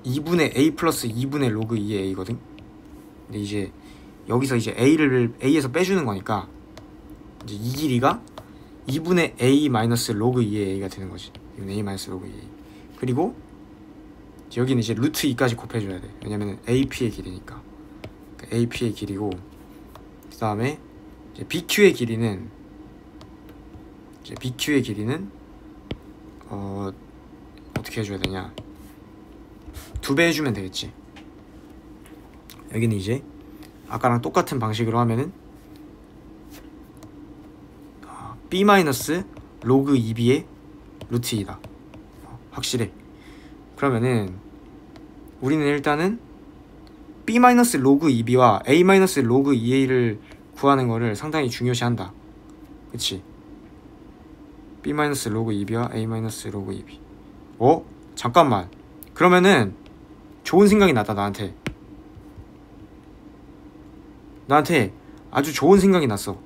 Speaker 1: 2분의 a 플러스 2분의 로그 2의 a거든. 근데 이제 여기서 이제 a를 a에서 빼주는 거니까 이제 이 길이가 2분의 a 마이너스 로그 2의 a가 되는 거지. 2분의 a 마이너스 로그 2a. 그리고 여기는 이제 루트 2까지 곱해줘야 돼. 왜냐면 ap의 길이니까. 그러니까 ap의 길이고, 그 다음에 이제 bq의 길이는 어떻게 해줘야 되냐, 2배 해주면 되겠지. 여기는 이제 아까랑 똑같은 방식으로 하면은 b 마이너스 로그 2b의 루트 2다. 확실해. 그러면은 우리는 일단은 b 마이너스 로그 2b와 a 마이너스 로그 2a를 구하는 거를 상당히 중요시한다. 그치? b 마이너스 로그 2b와 a 마이너스 로그 2b. 잠깐만. 그러면은 좋은 생각이 났다. 나한테 아주 좋은 생각이 났어.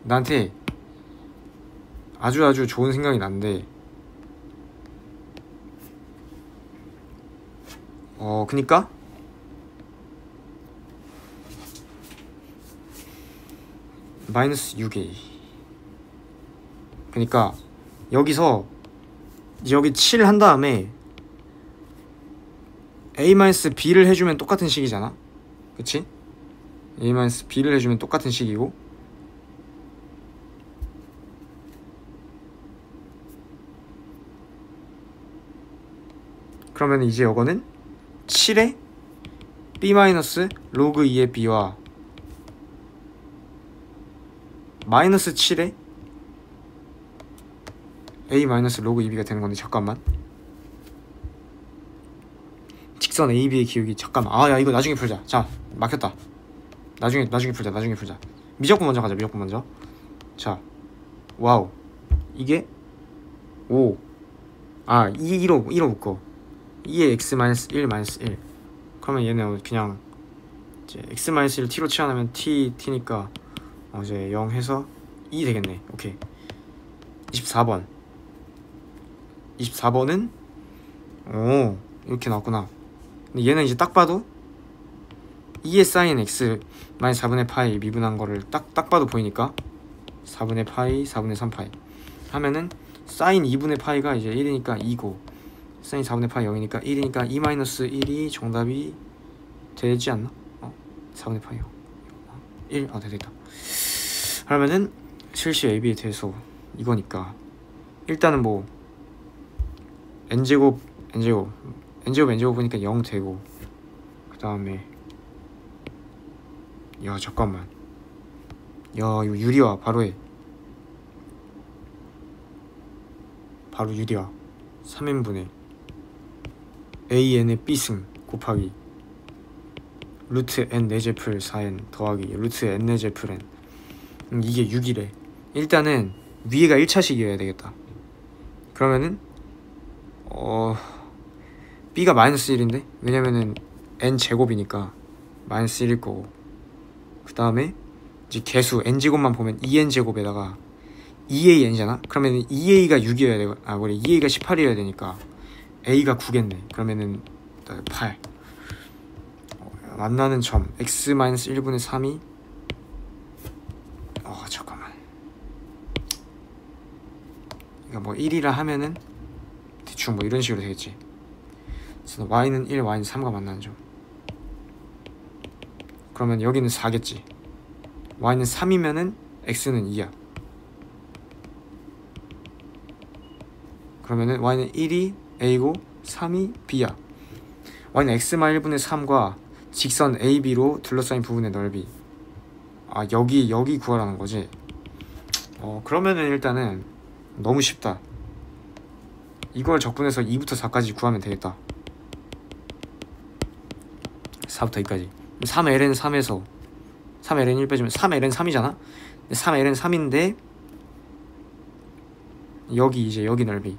Speaker 1: 나한테 아주 좋은 생각이 났는데, 그니까 마이너스 6a. 그러니까 여기서 여기 7 한 다음에 a-b를 해주면 똑같은 식이잖아. 그치? a-b를 해주면 똑같은 식이고, 그러면 이제 이거는 7에 b 마이너스 로그 2의 b와 마이너스 7에 a 마이너스 로그 2b가 되는 건데, 잠깐만. 직선 AB의 기울기, 잠깐만. 아, 야, 이거 나중에 풀자. 자, 막혔다. 나중에 풀자. 미적분 먼저 가자. 미적분 먼저. 자, 와우. 이게 5. 아, 1로 묶어. 2에 x 마이너스 1 마이너스 1. 그러면 얘는 그냥 이제 x 마이너스 1 t로 치환하면 t니까 이제 0 해서 2 되겠네. 오케이. 24번은 오, 이렇게 나왔구나. 근데 얘는 이제 딱 봐도 2의 사인 x 마이너스 4분의 파이 미분한 거를 딱 봐도 보이니까 4분의 파이 4분의 3파이 하면은 사인 2분의 파이가 이제 1이니까 2고 사인 4분의 파이 0이니까 1이니까 2 마이너스 1이 정답이 되지 않나? 4분의 파이 1. 되겠다. 그러면은 실시 AB에 대해서 이거니까 일단은 뭐 n제곱 보니까 0 되고, 그 다음에 야 잠깐만, 야 이거 유리화 바로 해. 바로 유리화. 3n분의 an의 b승 곱하기 루트 n 4제풀 4n 더하기 루트 n 4제풀 n. 이게 6이래. 일단은 위에가 1차식이어야 되겠다. 그러면은 b가 마이너스 1인데, 왜냐면은 n제곱이니까 마이너스 1일 거고, 그 다음에 이제 개수 n제곱만 보면 2n제곱에다가 2an이잖아? 그러면은 2a가 6이어야 되고, 그래 2a가 18이어야 되니까 a가 9겠네. 그러면은 8. 만나는 점 x-1분의 3이 잠깐만, 그러니까 뭐 1이라 하면은 대충 뭐 이런 식으로 되겠지. 그래서 y는 1, y는 3과 만나는 점. 그러면 여기는 4겠지. y는 3이면은 x는 2야. 그러면은 y는 1이 a고 3이 b야. y는 x-1분의 3과 직선 AB로 둘러싸인 부분의 넓이. 여기 구하라는 거지. 그러면은 일단은 너무 쉽다. 이걸 적분해서 2부터 4까지 구하면 되겠다. 4부터 2까지. 3ln 3에서 3ln 1 빼주면 3ln 3이잖아? 3ln 3인데 여기 넓이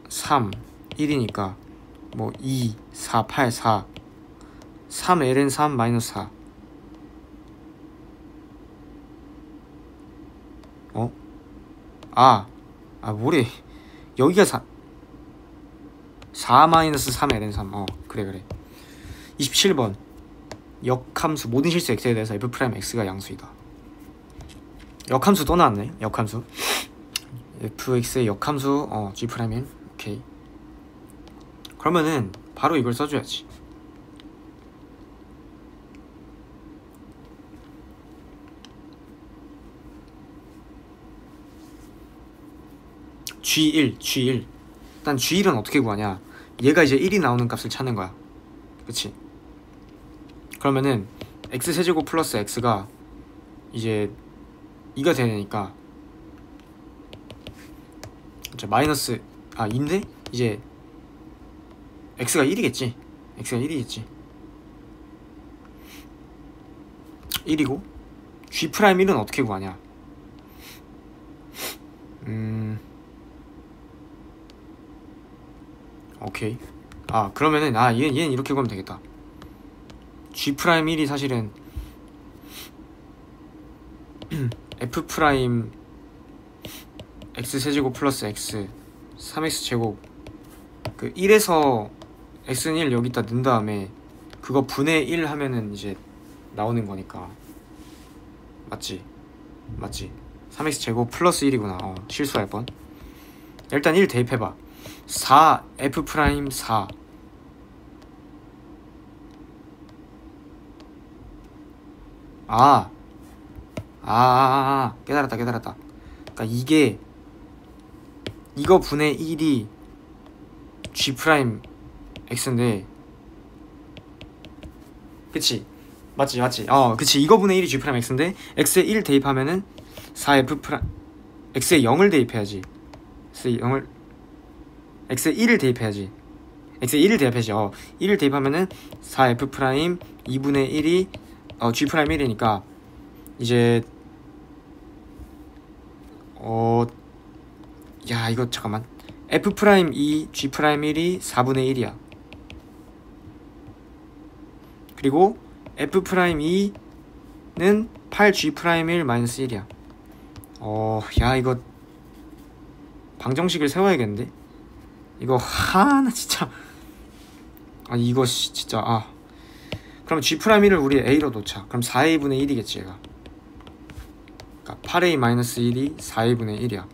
Speaker 1: 3 1이니까 뭐 2 4 8 4 3ln 3 마이너스 4. 뭐래. 여기가 4 마이너스 3ln 3. 그래. 27번. 역함수 모든 실수 x에 대해서 f'x가 양수이다. 역함수 또 나왔네. 역함수 fx의 역함수 g'인. 오케이. 그러면은 바로 이걸 써줘야지. G1 일단 G1은 어떻게 구하냐. 얘가 이제 1이 나오는 값을 찾는 거야. 그치? 그러면은 x세제곱 플러스 x가 이제 2가 되니까 이제 마이너스 2인데 이제 x가 1이겠지. x가 1이겠지. 1이고 G'1은 어떻게 구하냐. 오케이. 그러면은 얘는 이렇게 구하면 되겠다. G'1이 사실은 F' x세제곱 플러스 x 3x제곱 그 1에서 x는 1 여기다 넣은 다음에 그거 분의 1 하면은 이제 나오는 거니까 맞지? 3x 제곱 플러스 1이구나. 실수할 뻔. 일단 1 대입해봐. 4 f 프라임 4 깨달았다. 그러니까 이게 이거 분의 1이 g 프라임 x인데, 그치? 맞지? 그치. 이거 분의 1이 g 프라임 x인데 x에 1 대입하면은 4f 프라임, x에 0을 대입해야지. x에 1을 대입해야지. 1을 대입하면은 4f 프라임 2분의 1이 g 프라임 1이니까 이제 야 이거 잠깐만. f 프라임 2 g 프라임 1이 4분의 1이야. 그리고 f 프라임 2는 8 g 프라임 1 마이너스 1이야. 야 이거 방정식을 세워야겠는데? 이거 나 진짜 이거 진짜 그럼 g 프라임 1을 우리 a로 놓자. 그럼 4a분의 1이겠지 얘가. 그러니까 8a 마이너스 1이 4a분의 1이야.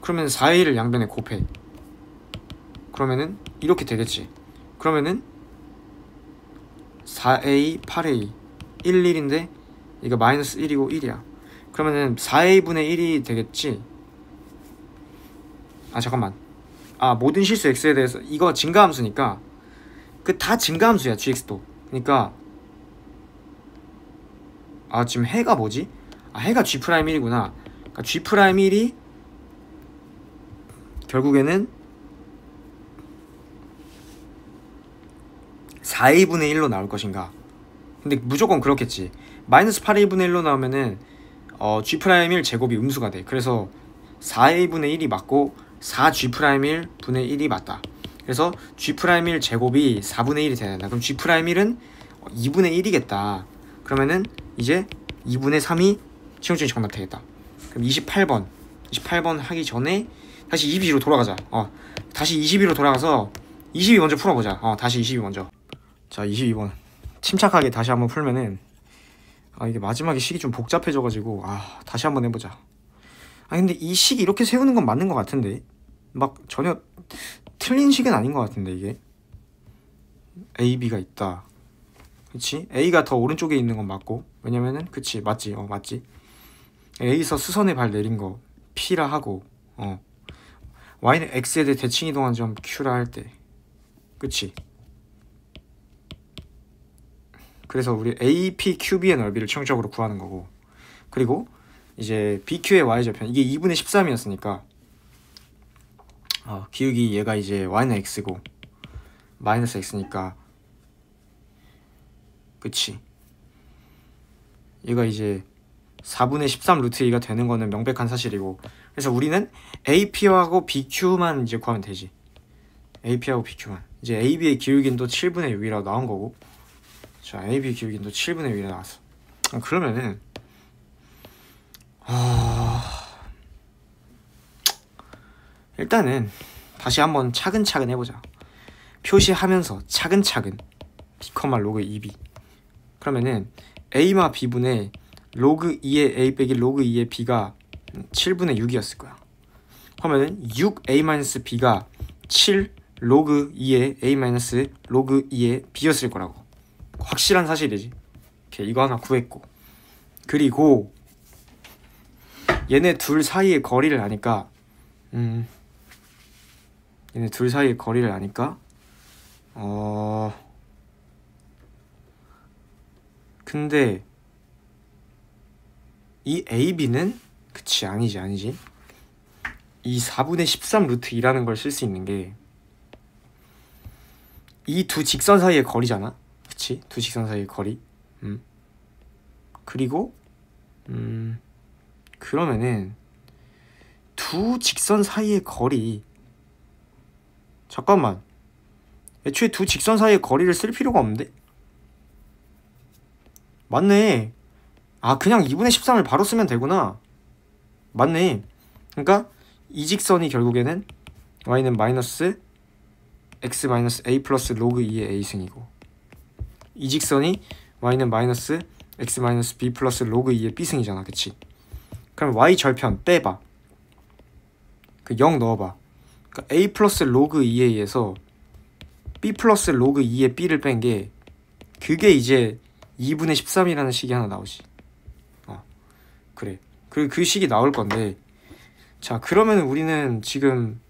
Speaker 1: 그러면 4a를 양변에 곱해. 그러면은 이렇게 되겠지. 그러면은 4a 8a 1 1인데 이거 마이너스 1이고 1이야. 그러면은 4a분의 1이 되겠지. 잠깐만. 모든 실수 x에 대해서 이거 증가함수니까 그 다 증가함수야 gx도. 그러니까 지금 해가 뭐지? 해가 g 프라임 1이구나. 그러니까 g 프라임 1이 결국에는 4a분의 1로 나올 것인가. 근데 무조건 그렇겠지. 마이너스 8a분의 1로 나오면은 g 프라임 1 제곱이 음수가 돼. 그래서 4a분의 1이 맞고 4g 프라임 1 분의 1이 맞다. 그래서 g 프라임 1 제곱이 4분의 1이 돼야 된다. 그럼 g 프라임 1은 2분의 1이겠다. 그러면은 이제 2분의 3이 시험중에 정답 되겠다. 그럼 28번 하기 전에 다시 22로 돌아가자. 다시 22로 돌아가서 22 먼저 풀어보자. 다시 22 먼저. 자, 22번 침착하게 다시 한번 풀면은 이게 마지막에 식이 좀 복잡해져가지고 다시 한번 해보자. 근데 이 식 이렇게 세우는 건 맞는 것 같은데 막 전혀 틀린 식은 아닌 것 같은데. 이게 A, B가 있다. 그치? A가 더 오른쪽에 있는 건 맞고, 왜냐면은 그치 맞지. 맞지. A에서 수선에 발 내린 거 P라 하고 Y는 X에 대해 대칭 이동한 점 Q라 할 때, 그치? 그래서 우리 AP, QB의 넓이를 최종적으로 구하는 거고, 그리고 이제 BQ의 Y절편 이게 2분의 13이었으니까 기울기 얘가 이제 Y는 X고 마이너스 X니까, 그치? 얘가 이제 4분의 13 루트 2가 되는 거는 명백한 사실이고, 그래서 우리는 AP하고 BQ만 이제 구하면 되지. AP하고 BQ만. 이제 AB의 기울기는 또 7분의 6이라고 나온 거고, 자, AB 기울기는 또 7분의 6이라고 나왔어. 그러면은 일단은 다시 한번 차근차근 해보자. 표시하면서 차근차근 B, 로그 2B. 그러면은 A마 B분의 로그 2의 A 빼기 로그 2의 B가 7분의 6이었을 거야. 그러면은 6A-B가 7 로그 2의 A 마이너스 로그 2의 B였을 거라고. 확실한 사실이지. 오케이, 이거 하나 구했고, 그리고 얘네 둘 사이의 거리를 아니까 근데 이 AB는 그치 아니지 이 4분의 13 루트 2라는 걸 쓸 수 있는 게 이 두 직선 사이의 거리잖아. 그치? 두 직선 사이의 거리. 그리고 그러면은 두 직선 사이의 거리, 잠깐만, 애초에 두 직선 사이의 거리를 쓸 필요가 없는데? 맞네. 그냥 2분의 13을 바로 쓰면 되구나. 맞네. 그러니까 이 직선이 결국에는 y는 마이너스 x 마이너스 a 플러스 로그 2의 a승이고, 이 직선이 y는 마이너스 x 마이너스 b 플러스 로그 2의 b승이잖아. 그치? 그럼 y 절편 빼봐. 그 0 넣어봐. 그러니까 a 플러스 로그 2a에서 b 플러스 로그 2의 b를 뺀 게 그게 이제 2분의 13이라는 식이 하나 나오지. 그래. 그 식이 나올 건데, 자 그러면 우리는 지금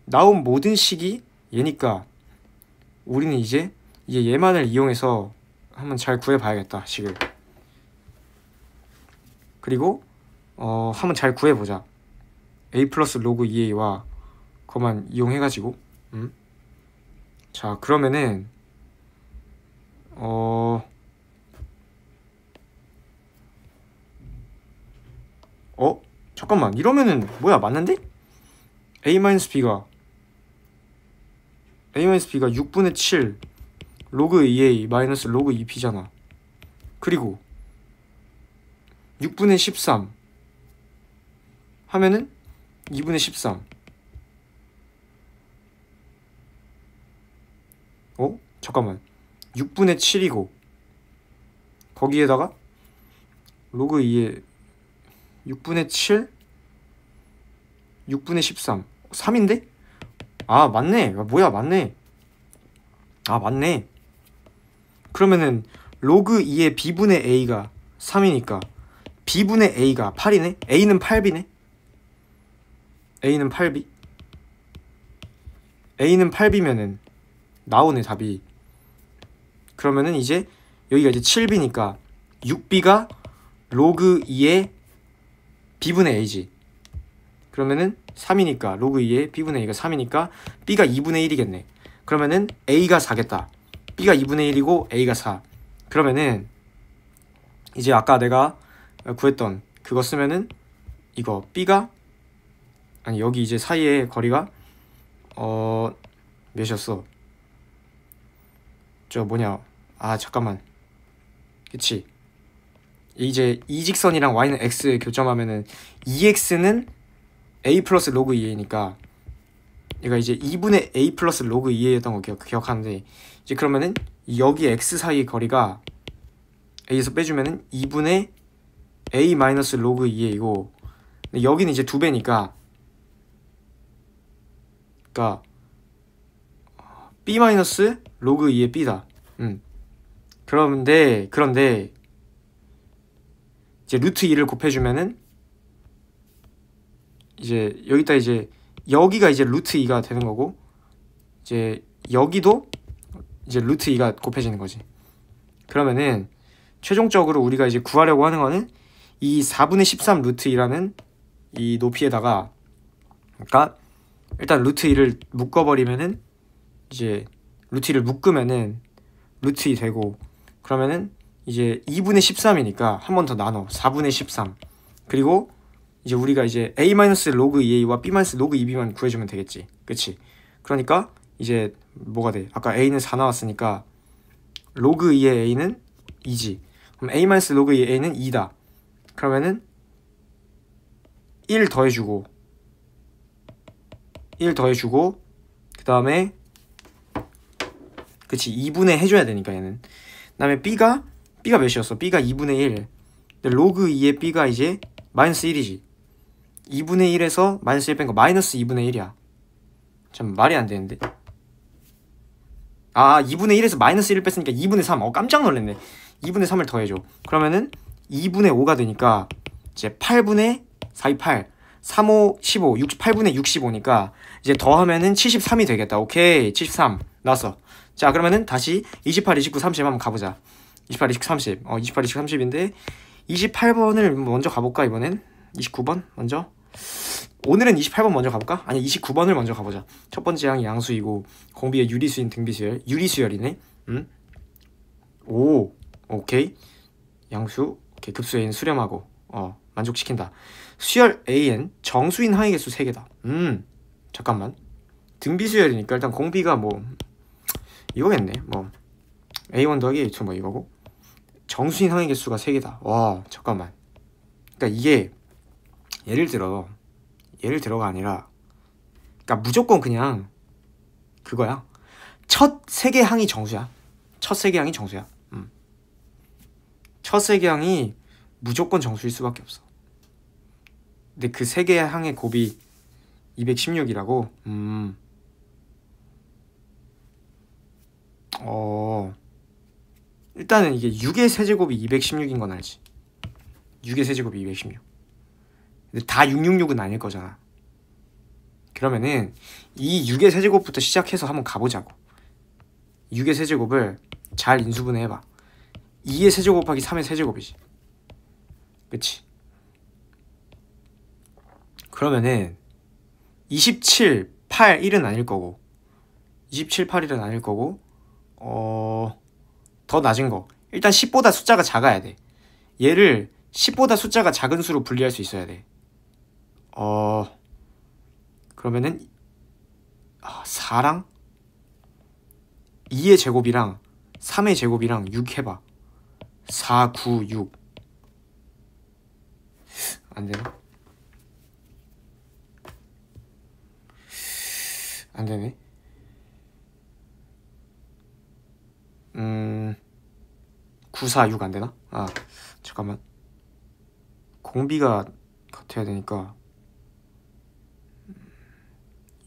Speaker 1: 나온 모든 식이 얘니까 우리는 이제 얘만을 이용해서 한번 잘 구해봐야겠다, 식을. 그리고 한번 잘 구해보자. a 플러스 로그 2a와 그것만 이용해가지고. 자 그러면은 잠깐만, 이러면은 뭐야, 맞는데? a-b가 6분의 7 로그 2a 마이너스 로그 2b잖아. 그리고 6분의 13 하면은 2분의 13. 잠깐만, 6분의 7이고 거기에다가 로그 2에 6분의 7 6분의 13 3인데? 아 맞네. 뭐야, 맞네. 아 맞네. 그러면은 로그 2의 b분의 a가 3이니까 b분의 a가 8이네? a는 8b네? a는 8b? a는 8b면은 나오네, 답이. 그러면은 이제 여기가 이제 7b니까 6b가 로그 2의 b분의 a지. 그러면은 3이니까 로그 2의 b분의 a가 3이니까 b가 2분의 1이겠네. 그러면은 a가 4겠다. b가 2분의 1이고 a가 4. 그러면은 이제 아까 내가 구했던 그거 쓰면은 이거 b가, 아니 여기 이제 사이의 거리가 몇이었어? 저 뭐냐, 잠깐만. 그치, 이제 이 직선이랑 y는 x 교점하면은 2x는 a 플러스 로그 2a니까 얘가 이제 2분의 a 플러스 로그 2a였던 거 기억하는데, 이제 그러면은 여기 x 사이의 거리가 a에서 빼주면은 2분의 a 마이너스 로그 2a이고, 여기는 이제 2배니까 그러니까 b 마이너스 로그 2의 b다. 그런데 이제 루트 2를 곱해주면은 이제 여기다 이제 여기가 이제 루트 2가 되는 거고, 이제 여기도 이제 루트 2가 곱해지는 거지. 그러면은 최종적으로 우리가 이제 구하려고 하는 거는 이 4분의 13 루트 2라는 이 높이에다가, 그러니까 일단 루트 2를 묶어버리면은 이제 루트 2를 묶으면은 루트 2 되고, 그러면은 이제 2분의 13이니까 한 번 더 나눠 4분의 13. 그리고 이제 우리가 이제 a 마이너스 로그 2a와 b 마이너스 로그 2b만 구해주면 되겠지. 그치? 그러니까 이제 뭐가 돼? 아까 a는 4 나왔으니까 로그 2의 a는 2지. 그럼 a 마이너스 로그 2의 a는 2다. 그러면은 1 더해주고 그 다음에 그치, 2분의 해줘야 되니까 얘는. 그 다음에 b가 몇이었어? b가 2분의 1. 근데 로그 2의 b가 이제 마이너스 1이지. 2분의 1에서 마이너스 1 뺀 거 마이너스 2분의 1이야. 참 말이 안 되는데. 2분의 1에서 마이너스 1을 뺐으니까 2분의 3. 깜짝 놀랐네. 2분의 3을 더해줘. 그러면은 2분의 5가 되니까 이제 8분의 4, 8, 3, 5, 15, 8분의 65니까 이제 더하면은 73이 되겠다. 오케이, 73 나왔어. 자 그러면은 다시 28, 29, 30 한번 가보자. 28, 29, 30. 28, 29, 30인데 28번을 먼저 가볼까 이번엔? 29번 먼저? 오늘은 28번 먼저 가볼까? 아니 29번을 먼저 가보자. 첫 번째 항이 양수이고 공비의 유리수인 등비수열. 유리수열이네. 오케이. 양수. 오케이. 급수 a는 수렴하고 만족시킨다. 수열 a는 정수인 항의 개수 3개다. 잠깐만. 등비수열이니까 일단 공비가 뭐 이거겠네. 뭐 a1 더하기 a2 뭐 이거고, 정수인 항의 개수가 3개다. 와 잠깐만. 그러니까 이게 예를 들어가 아니라, 그러니까 무조건 그냥 그거야. 첫 3개 항이 정수야. 첫 첫 세 개 항이 무조건 정수일 수밖에 없어. 근데 그 세 개의 항의 곱이 216이라고? 일단은 이게 6의 세제곱이 216인 건 알지. 6의 세제곱이 216. 근데 다 666은 아닐 거잖아. 그러면은 이 6의 세제곱부터 시작해서 한번 가보자고. 6의 세제곱을 잘 인수분해 해봐. 2의 세제곱 곱하기 3의 세제곱이지. 그치? 그러면은 27, 8, 1은 아닐 거고 27, 8, 1은 아닐 거고 더 낮은 거. 일단 10보다 숫자가 작아야 돼. 얘를 10보다 숫자가 작은 수로 분리할 수 있어야 돼. 그러면은 4랑 2의 제곱이랑 3의 제곱이랑 6 해봐. 4, 9, 6 안되나? 안되네. 9, 4, 6 안되나? 아 잠깐만, 공비가 같아야 되니까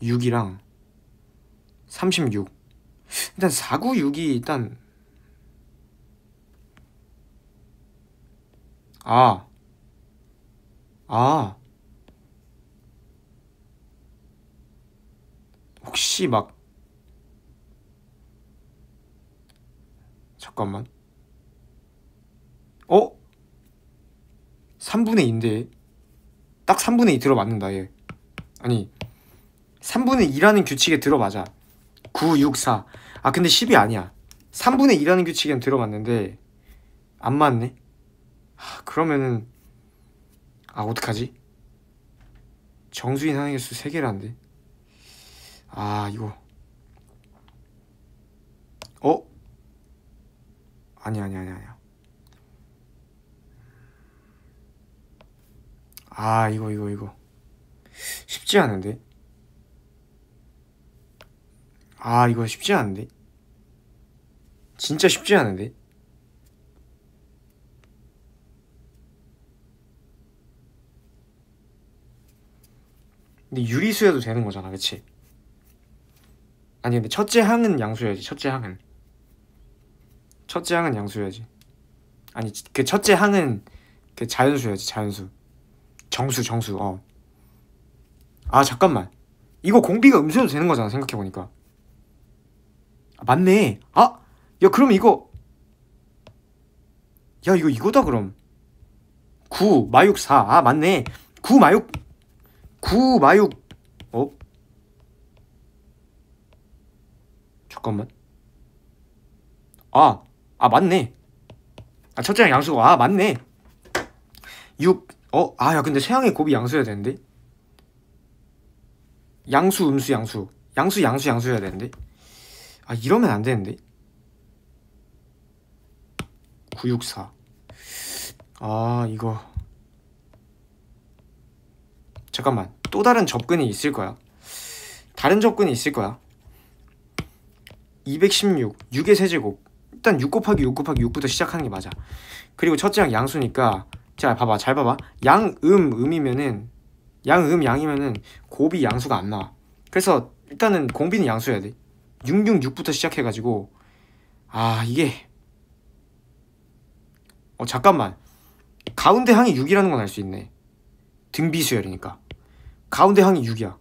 Speaker 1: 6이랑 36. 일단 4, 9, 6이 일단 혹시 막 잠깐만 3분의 2인데 딱 3분의 2 들어맞는다 얘. 아니 3분의 2라는 규칙에 들어맞아. 9, 6, 4. 근데 10이 아니야. 3분의 2라는 규칙엔 들어맞는데 안 맞네. 그러면은 어떡하지? 정수인 항의 개수 3개라는데. 이거 아니야. 이거 쉽지 않은데. 이거 쉽지 않은데. 진짜 쉽지 않은데. 근데 유리수여도 되는 거잖아, 그치? 아니 근데 첫째 항은 양수여야지. 첫째 항은 양수여야지. 아니 그 첫째 항은 그 자연수여야지. 자연수. 정수. 잠깐만, 이거 공비가 음수여도 되는 거잖아, 생각해보니까. 맞네. 야 그럼 이거 이거다 그럼. 9 마육 4. 맞네. 9 마육 잠깐만. 맞네. 첫째랑 양수고. 맞네. 6. 야 근데 세항의 곱이 양수여야 되는데. 양수 음수 양수여야 되는데. 이러면 안 되는데. 9, 6, 4. 이거 잠깐만, 또 다른 접근이 있을 거야. 216, 6의 세제곱. 일단 6 곱하기 6 곱하기 6부터 시작하는 게 맞아. 그리고 첫째랑 양수니까 잘 봐봐. 양이면은 곱이 양수가 안 나와. 그래서 일단은 공비는 양수여야 돼. 666부터 시작해가지고 이게 잠깐만, 가운데 항이 6이라는 건 알 수 있네. 등비수열이니까 가운데 항이 6이야.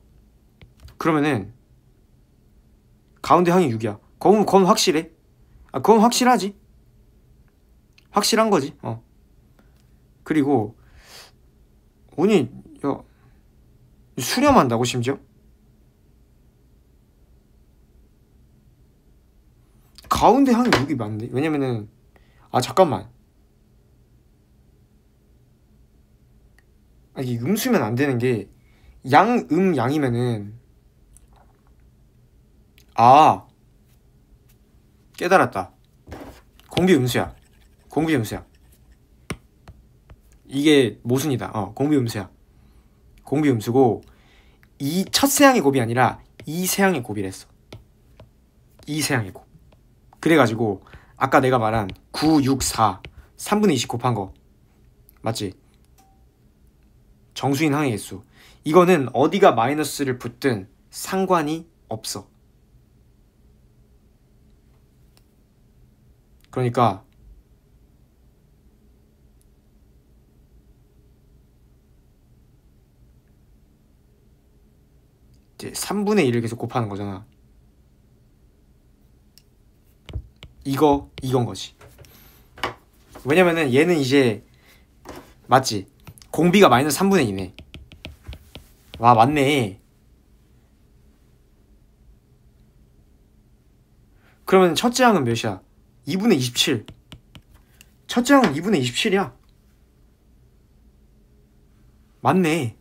Speaker 1: 그러면은 가운데 항이 6이야. 그건 확실해. 그건 확실하지. 확실한 거지. 그리고 아니 야, 수렴한다고 심지어? 가운데 항이 6이 맞는데? 왜냐면은 잠깐만, 이게 음수면 안 되는 게 양이면은 깨달았다. 공비 음수야. 이게 모순이다. 공비 음수야. 공비 음수고, 이 첫세항의 곱이 아니라 이세항의 곱이랬어. 이세항의 곱. 그래가지고 아까 내가 말한 9, 6, 4 3분의 20 곱한 거 맞지? 정수인 항의 개수. 이거는 어디가 마이너스를 붙든 상관이 없어. 그러니까 이제 3분의 1을 계속 곱하는 거잖아. 이건 거지. 왜냐면은 얘는 이제 맞지? 공비가 마이너스 3분의 2네. 와 맞네. 그러면 첫째 항은 몇이야? 2분의 27. 첫째 항은 2분의 27이야. 맞네.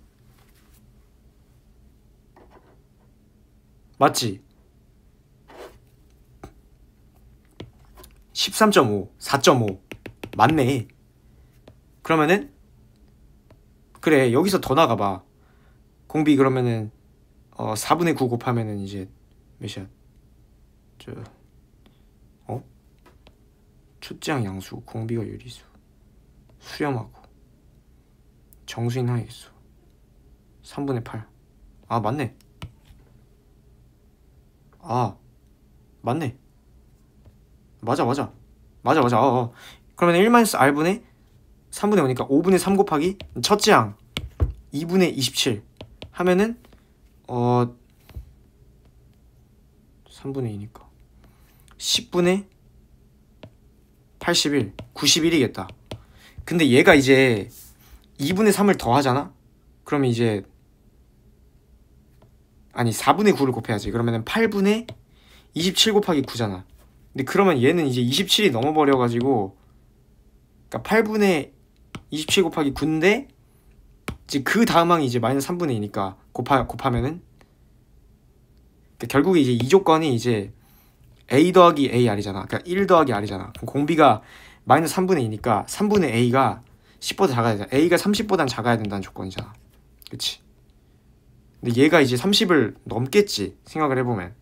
Speaker 1: 맞지? 13.5, 4.5 맞네. 그러면은 그래 여기서 더 나가봐. 공비 그러면은 4분의 9 곱하면은 이제 몇이야? 초짜양 양수, 공비가 유리수, 수렴하고 정수인 하위수 3분의 8. 아 맞네. 아 맞네. 맞아. 그러면 1-r분의 3분의 5니까 5분의 3 곱하기 첫째 양 2분의 27 하면은 3분의 2니까 10분의 81 91이겠다. 근데 얘가 이제 2분의 3을 더하잖아? 그러면 이제 아니 4분의 9를 곱해야지. 그러면은 8분의 27 곱하기 9잖아. 근데 그러면 얘는 이제 27이 넘어버려가지고 그러니까 8분의 27 곱하기 9인데 이제 그 다음 항이 이제 마이너스 3분의 2니까 곱하면은 그러니까 결국에 이제 이 조건이 이제 a 더하기 ar이잖아. 그러니까 1 더하기 r이잖아. 그럼 공비가 마이너스 3분의 2니까 3분의 a가 10보다 작아야 돼. a가 30보단 작아야 된다는 조건이잖아. 그치? 근데 얘가 이제 30을 넘겠지 생각을 해보면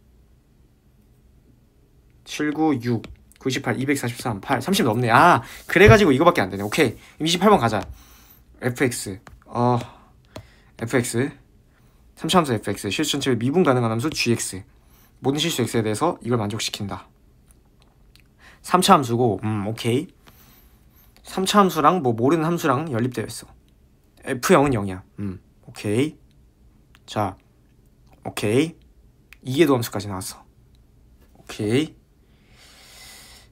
Speaker 1: 7, 9, 6, 98, 243, 8 30 넘네. 아 그래가지고 이거밖에 안 되네. 오케이 28번 가자. fx fx 3차함수 fx 실수 전체의 미분 가능한 함수 gx 모든 실수 x에 대해서 이걸 만족시킨다. 3차 함수고 오케이. 3차 함수랑 뭐 모르는 함수랑 연립되어 있어. f0은 0이야. 오케이. 자 오케이. 이해도 함수까지 나왔어. 오케이.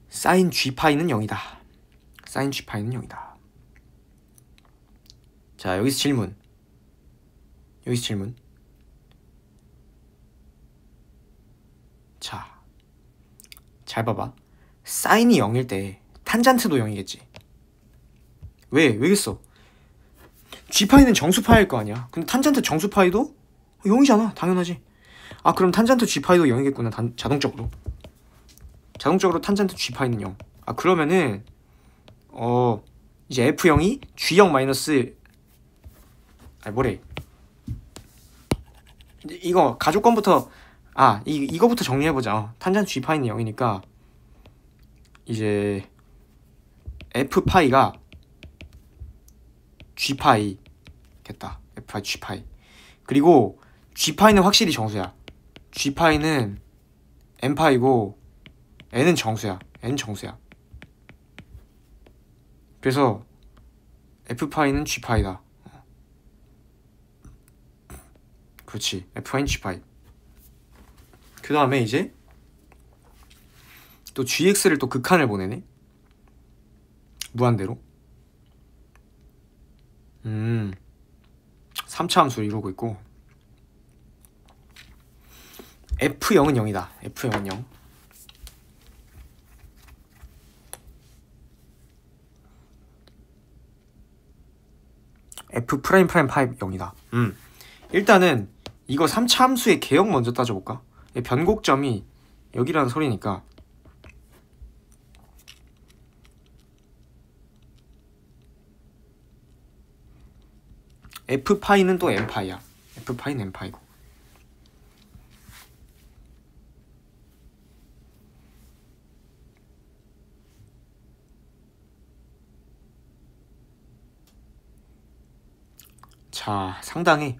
Speaker 1: 사인 g파이는 0이다. 사인 g파이는 0이다. 자 여기서 질문. 자 잘 봐봐. 사인이 0일 때 탄젠트도 0이겠지. 왜겠어? g파이는 정수파일 거 아니야. 근데 탄젠트 정수파이도 0이잖아. 당연하지. 아 그럼 탄젠트 g파이도 0이겠구나. 자동적으로 탄젠트 g파이는 0. 아 그러면은 이제 f0이 g0 마이너스 뭐래 이거 가족권부터 이거부터 정리해보자. 탄젠트 g파이는 0이니까 이제 f파이가 g파이겠다. f파이 g파이. 그리고 g파이는 확실히 정수야. g파이는 n파이고 n은 정수야. 그래서 f파이는 g파이다. 그렇지. f파이는 g파이. 그 다음에 이제 또 gx를 또 극한을 보내네. 무한대로. 3차 함수를 이루고 있고 f0은 0이다. f0은 0. f 프라임 파이 0이다. 일단은 이거 3차 함수의 개형 먼저 따져볼까? 변곡점이 여기라는 소리니까 f파이는 또 n파이야. f파이는 n파이고 자, 상당히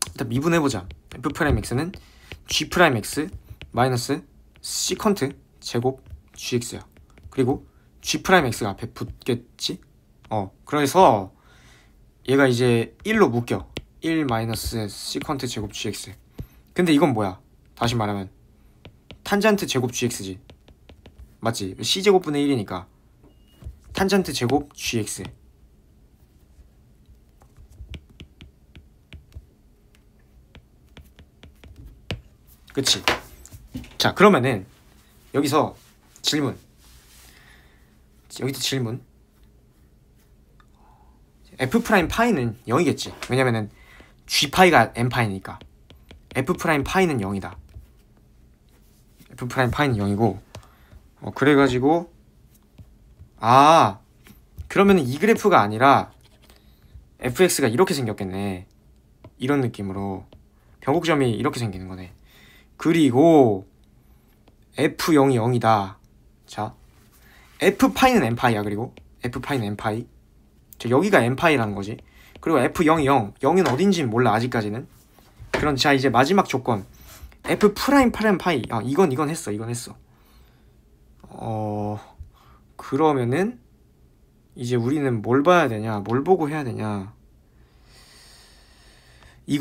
Speaker 1: 일단 미분해보자. F'X는 G'X 마이너스 시컨트 제곱 GX야. 그리고 G'X가 앞에 붙겠지? 그래서 얘가 이제 1로 묶여. 1 마이너스 시컨트 제곱 GX. 근데 이건 뭐야? 다시 말하면 탄젠트 제곱 GX지. 맞지? C제곱분의 1이니까 탄젠트 제곱 GX. 그치? 자, 그러면은 여기서 질문. 여기도 질문. F'파이는 0이겠지. 왜냐면은 G파이가 N파이니까 F'파이는 0이다. F'파이는 0이고 그래가지고 그러면은 이 그래프가 아니라 fx가 이렇게 생겼겠네. 이런 느낌으로 변곡점이 이렇게 생기는 거네. 그리고 f0이 0이다. 자, f파이는 n파이야. 그리고 f파이는 n파이. 자, 여기가 n파이라는 거지. 그리고 f0이 0. 0은 어딘지는 몰라 아직까지는. 그럼 자, 이제 마지막 조건 f 프라임 파이. 이건 했어. 그러면은 이제 우리는 뭘 봐야 되냐, 뭘 보고 해야 되냐. 이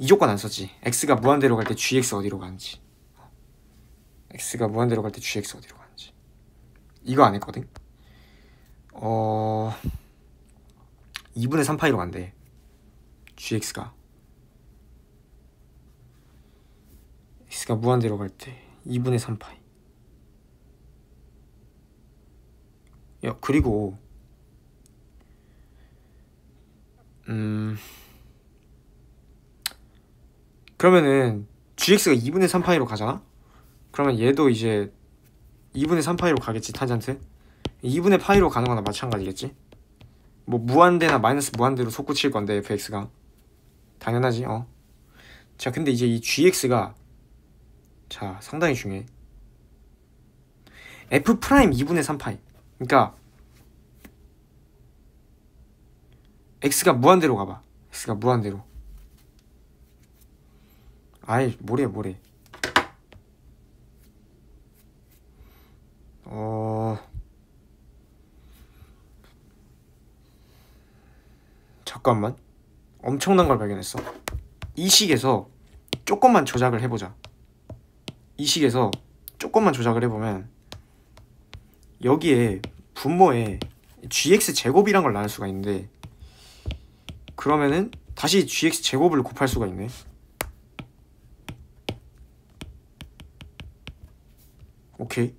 Speaker 1: 조건 안 썼지. x가 무한대로 갈 때 gx 어디로 가는지. x가 무한대로 갈 때 gx 어디로 가는지. 이거 안 했거든. 2분의 3파이로 간대. gx가 x가 무한대로 갈 때 2분의 3파이. 야, 그리고 그러면은 gx가 2분의 3파이로 가잖아? 그러면 얘도 이제 2분의 3파이로 가겠지. 탄젠트 2분의 파이로 가는 거나 마찬가지겠지. 뭐 무한대나 마이너스 무한대로 솟구칠 건데 fx가 당연하지. 자, 근데 이제 이 gx가 자, 상당히 중요해. f 프라임 2분의 3파이. 그러니까 x가 무한대로 가봐. x가 무한대로. 아이, 뭐래. 잠깐만. 엄청난 걸 발견했어. 이 식에서 조금만 조작을 해보자. 이 식에서 조금만 조작을 해보면 여기에 분모에 gx 제곱이란 걸 나눌 수가 있는데, 그러면은 다시 gx 제곱을 곱할 수가 있네. 오케이.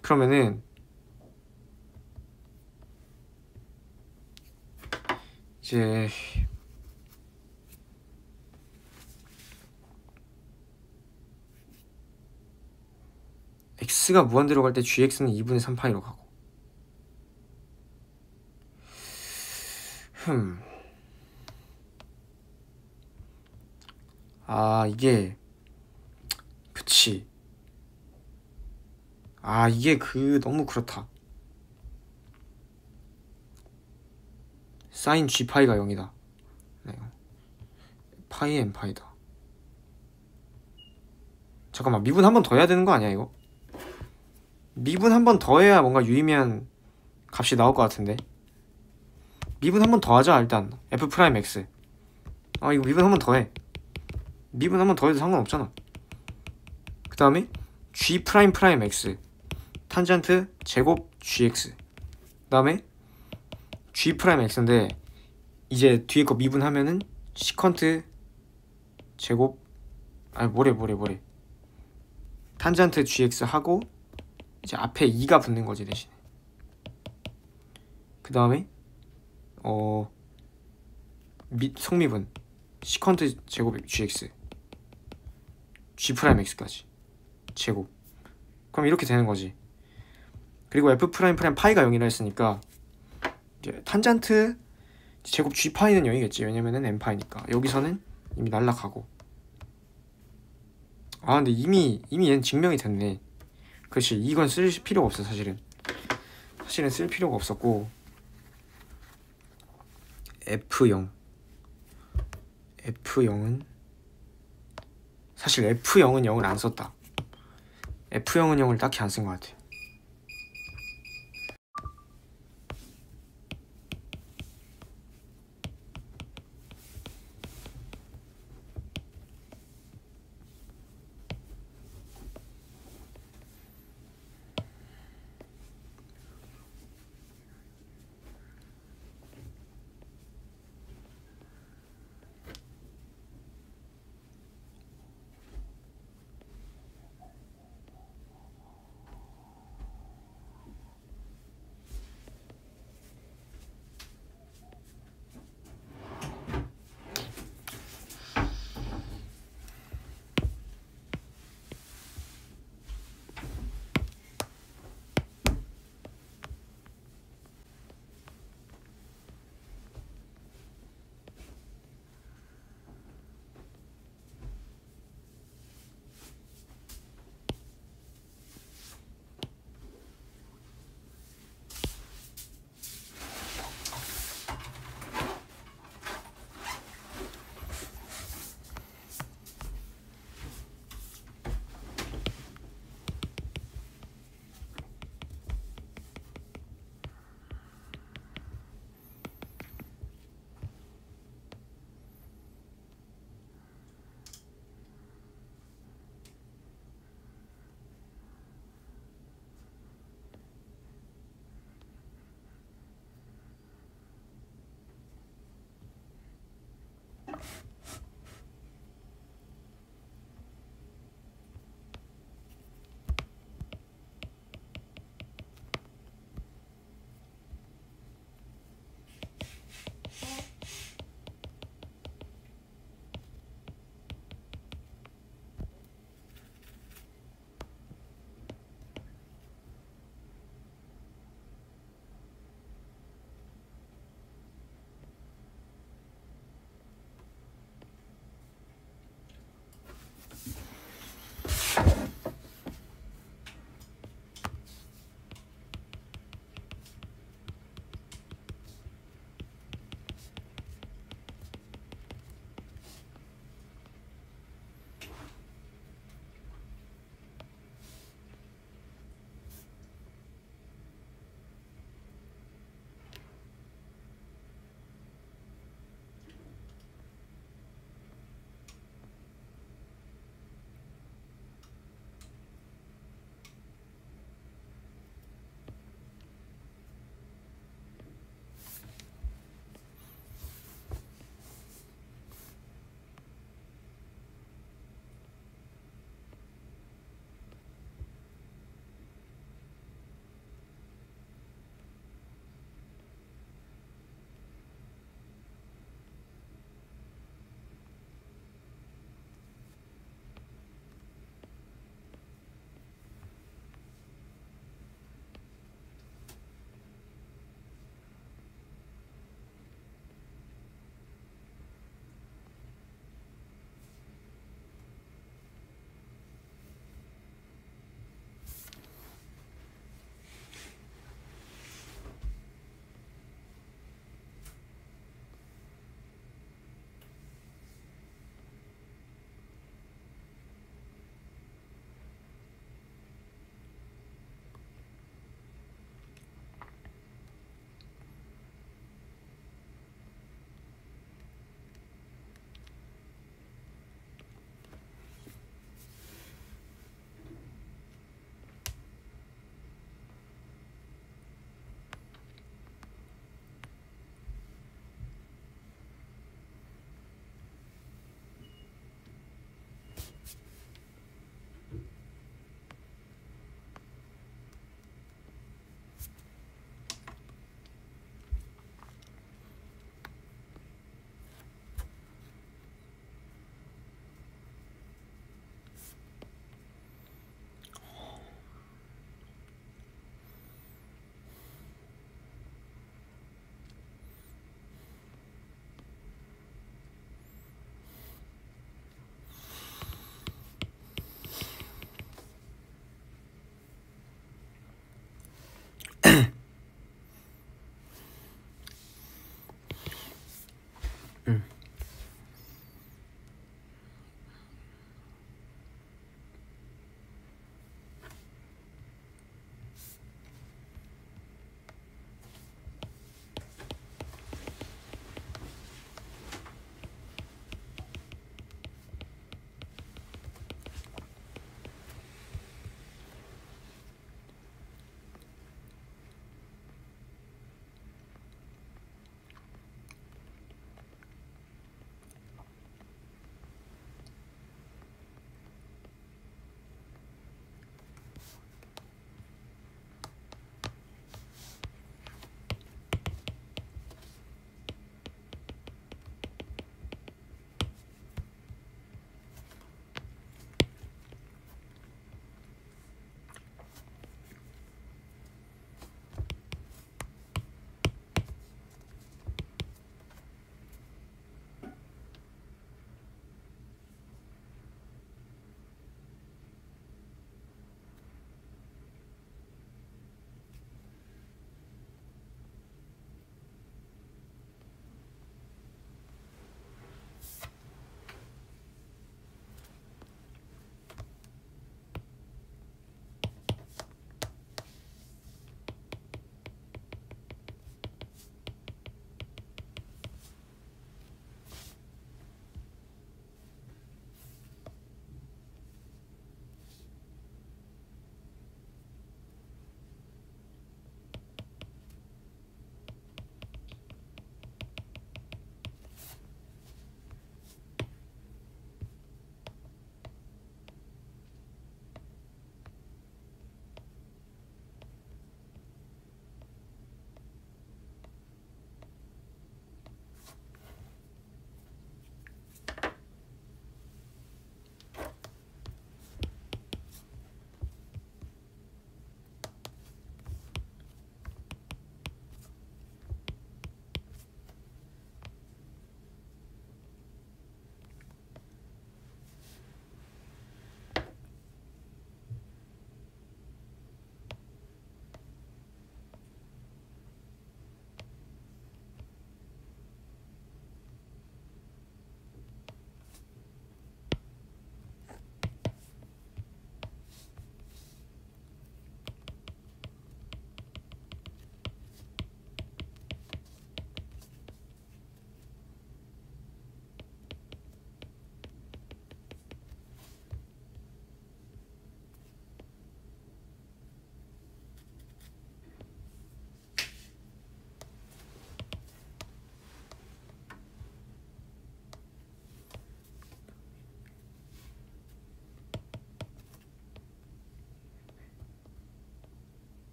Speaker 1: 그러면은 이제 x가 무한대로 갈 때 gx는 2분의 3파이로 가고. 이게 그치. 이게 너무 그렇다. 사인 g파이가 0이다. 네. 파이 n파이다. 잠깐만, 미분 한 번 더 해야 되는 거 아니야 이거? 미분 한 번 더 해야 뭔가 유의미한 값이 나올 것 같은데. 미분 한 번 더 하자. 일단 f 프라임 x. 이거 미분 한 번 더 해. 미분 한 번 더 해도 상관없잖아. 그 다음에 g 프라임 x 탄젠트 제곱 gx. 그 다음에 g 프라임 x인데 이제 뒤에 거 미분하면은 시컨트 제곱 뭐래 탄젠트 gx 하고 이제 앞에 2가 붙는 거지 대신에. 그 다음에 성미분 시컨트 제곱 gx g 프라임 x까지 제곱. 그럼 이렇게 되는 거지. 그리고 f 프라임 파이가 0이라 했으니까 이제 탄젠트 제곱 g 파이는 0이겠지. 왜냐면은 n 파이니까. 여기서는 이미 날라가고. 근데 이미 얘는 증명이 됐네. 그렇지. 이건 쓸 필요가 없어. 사실은 쓸 필요가 없었고 F0 F0은 사실 F0은 0을 안 썼다. F0은 0을 딱히 안 쓴 것 같아.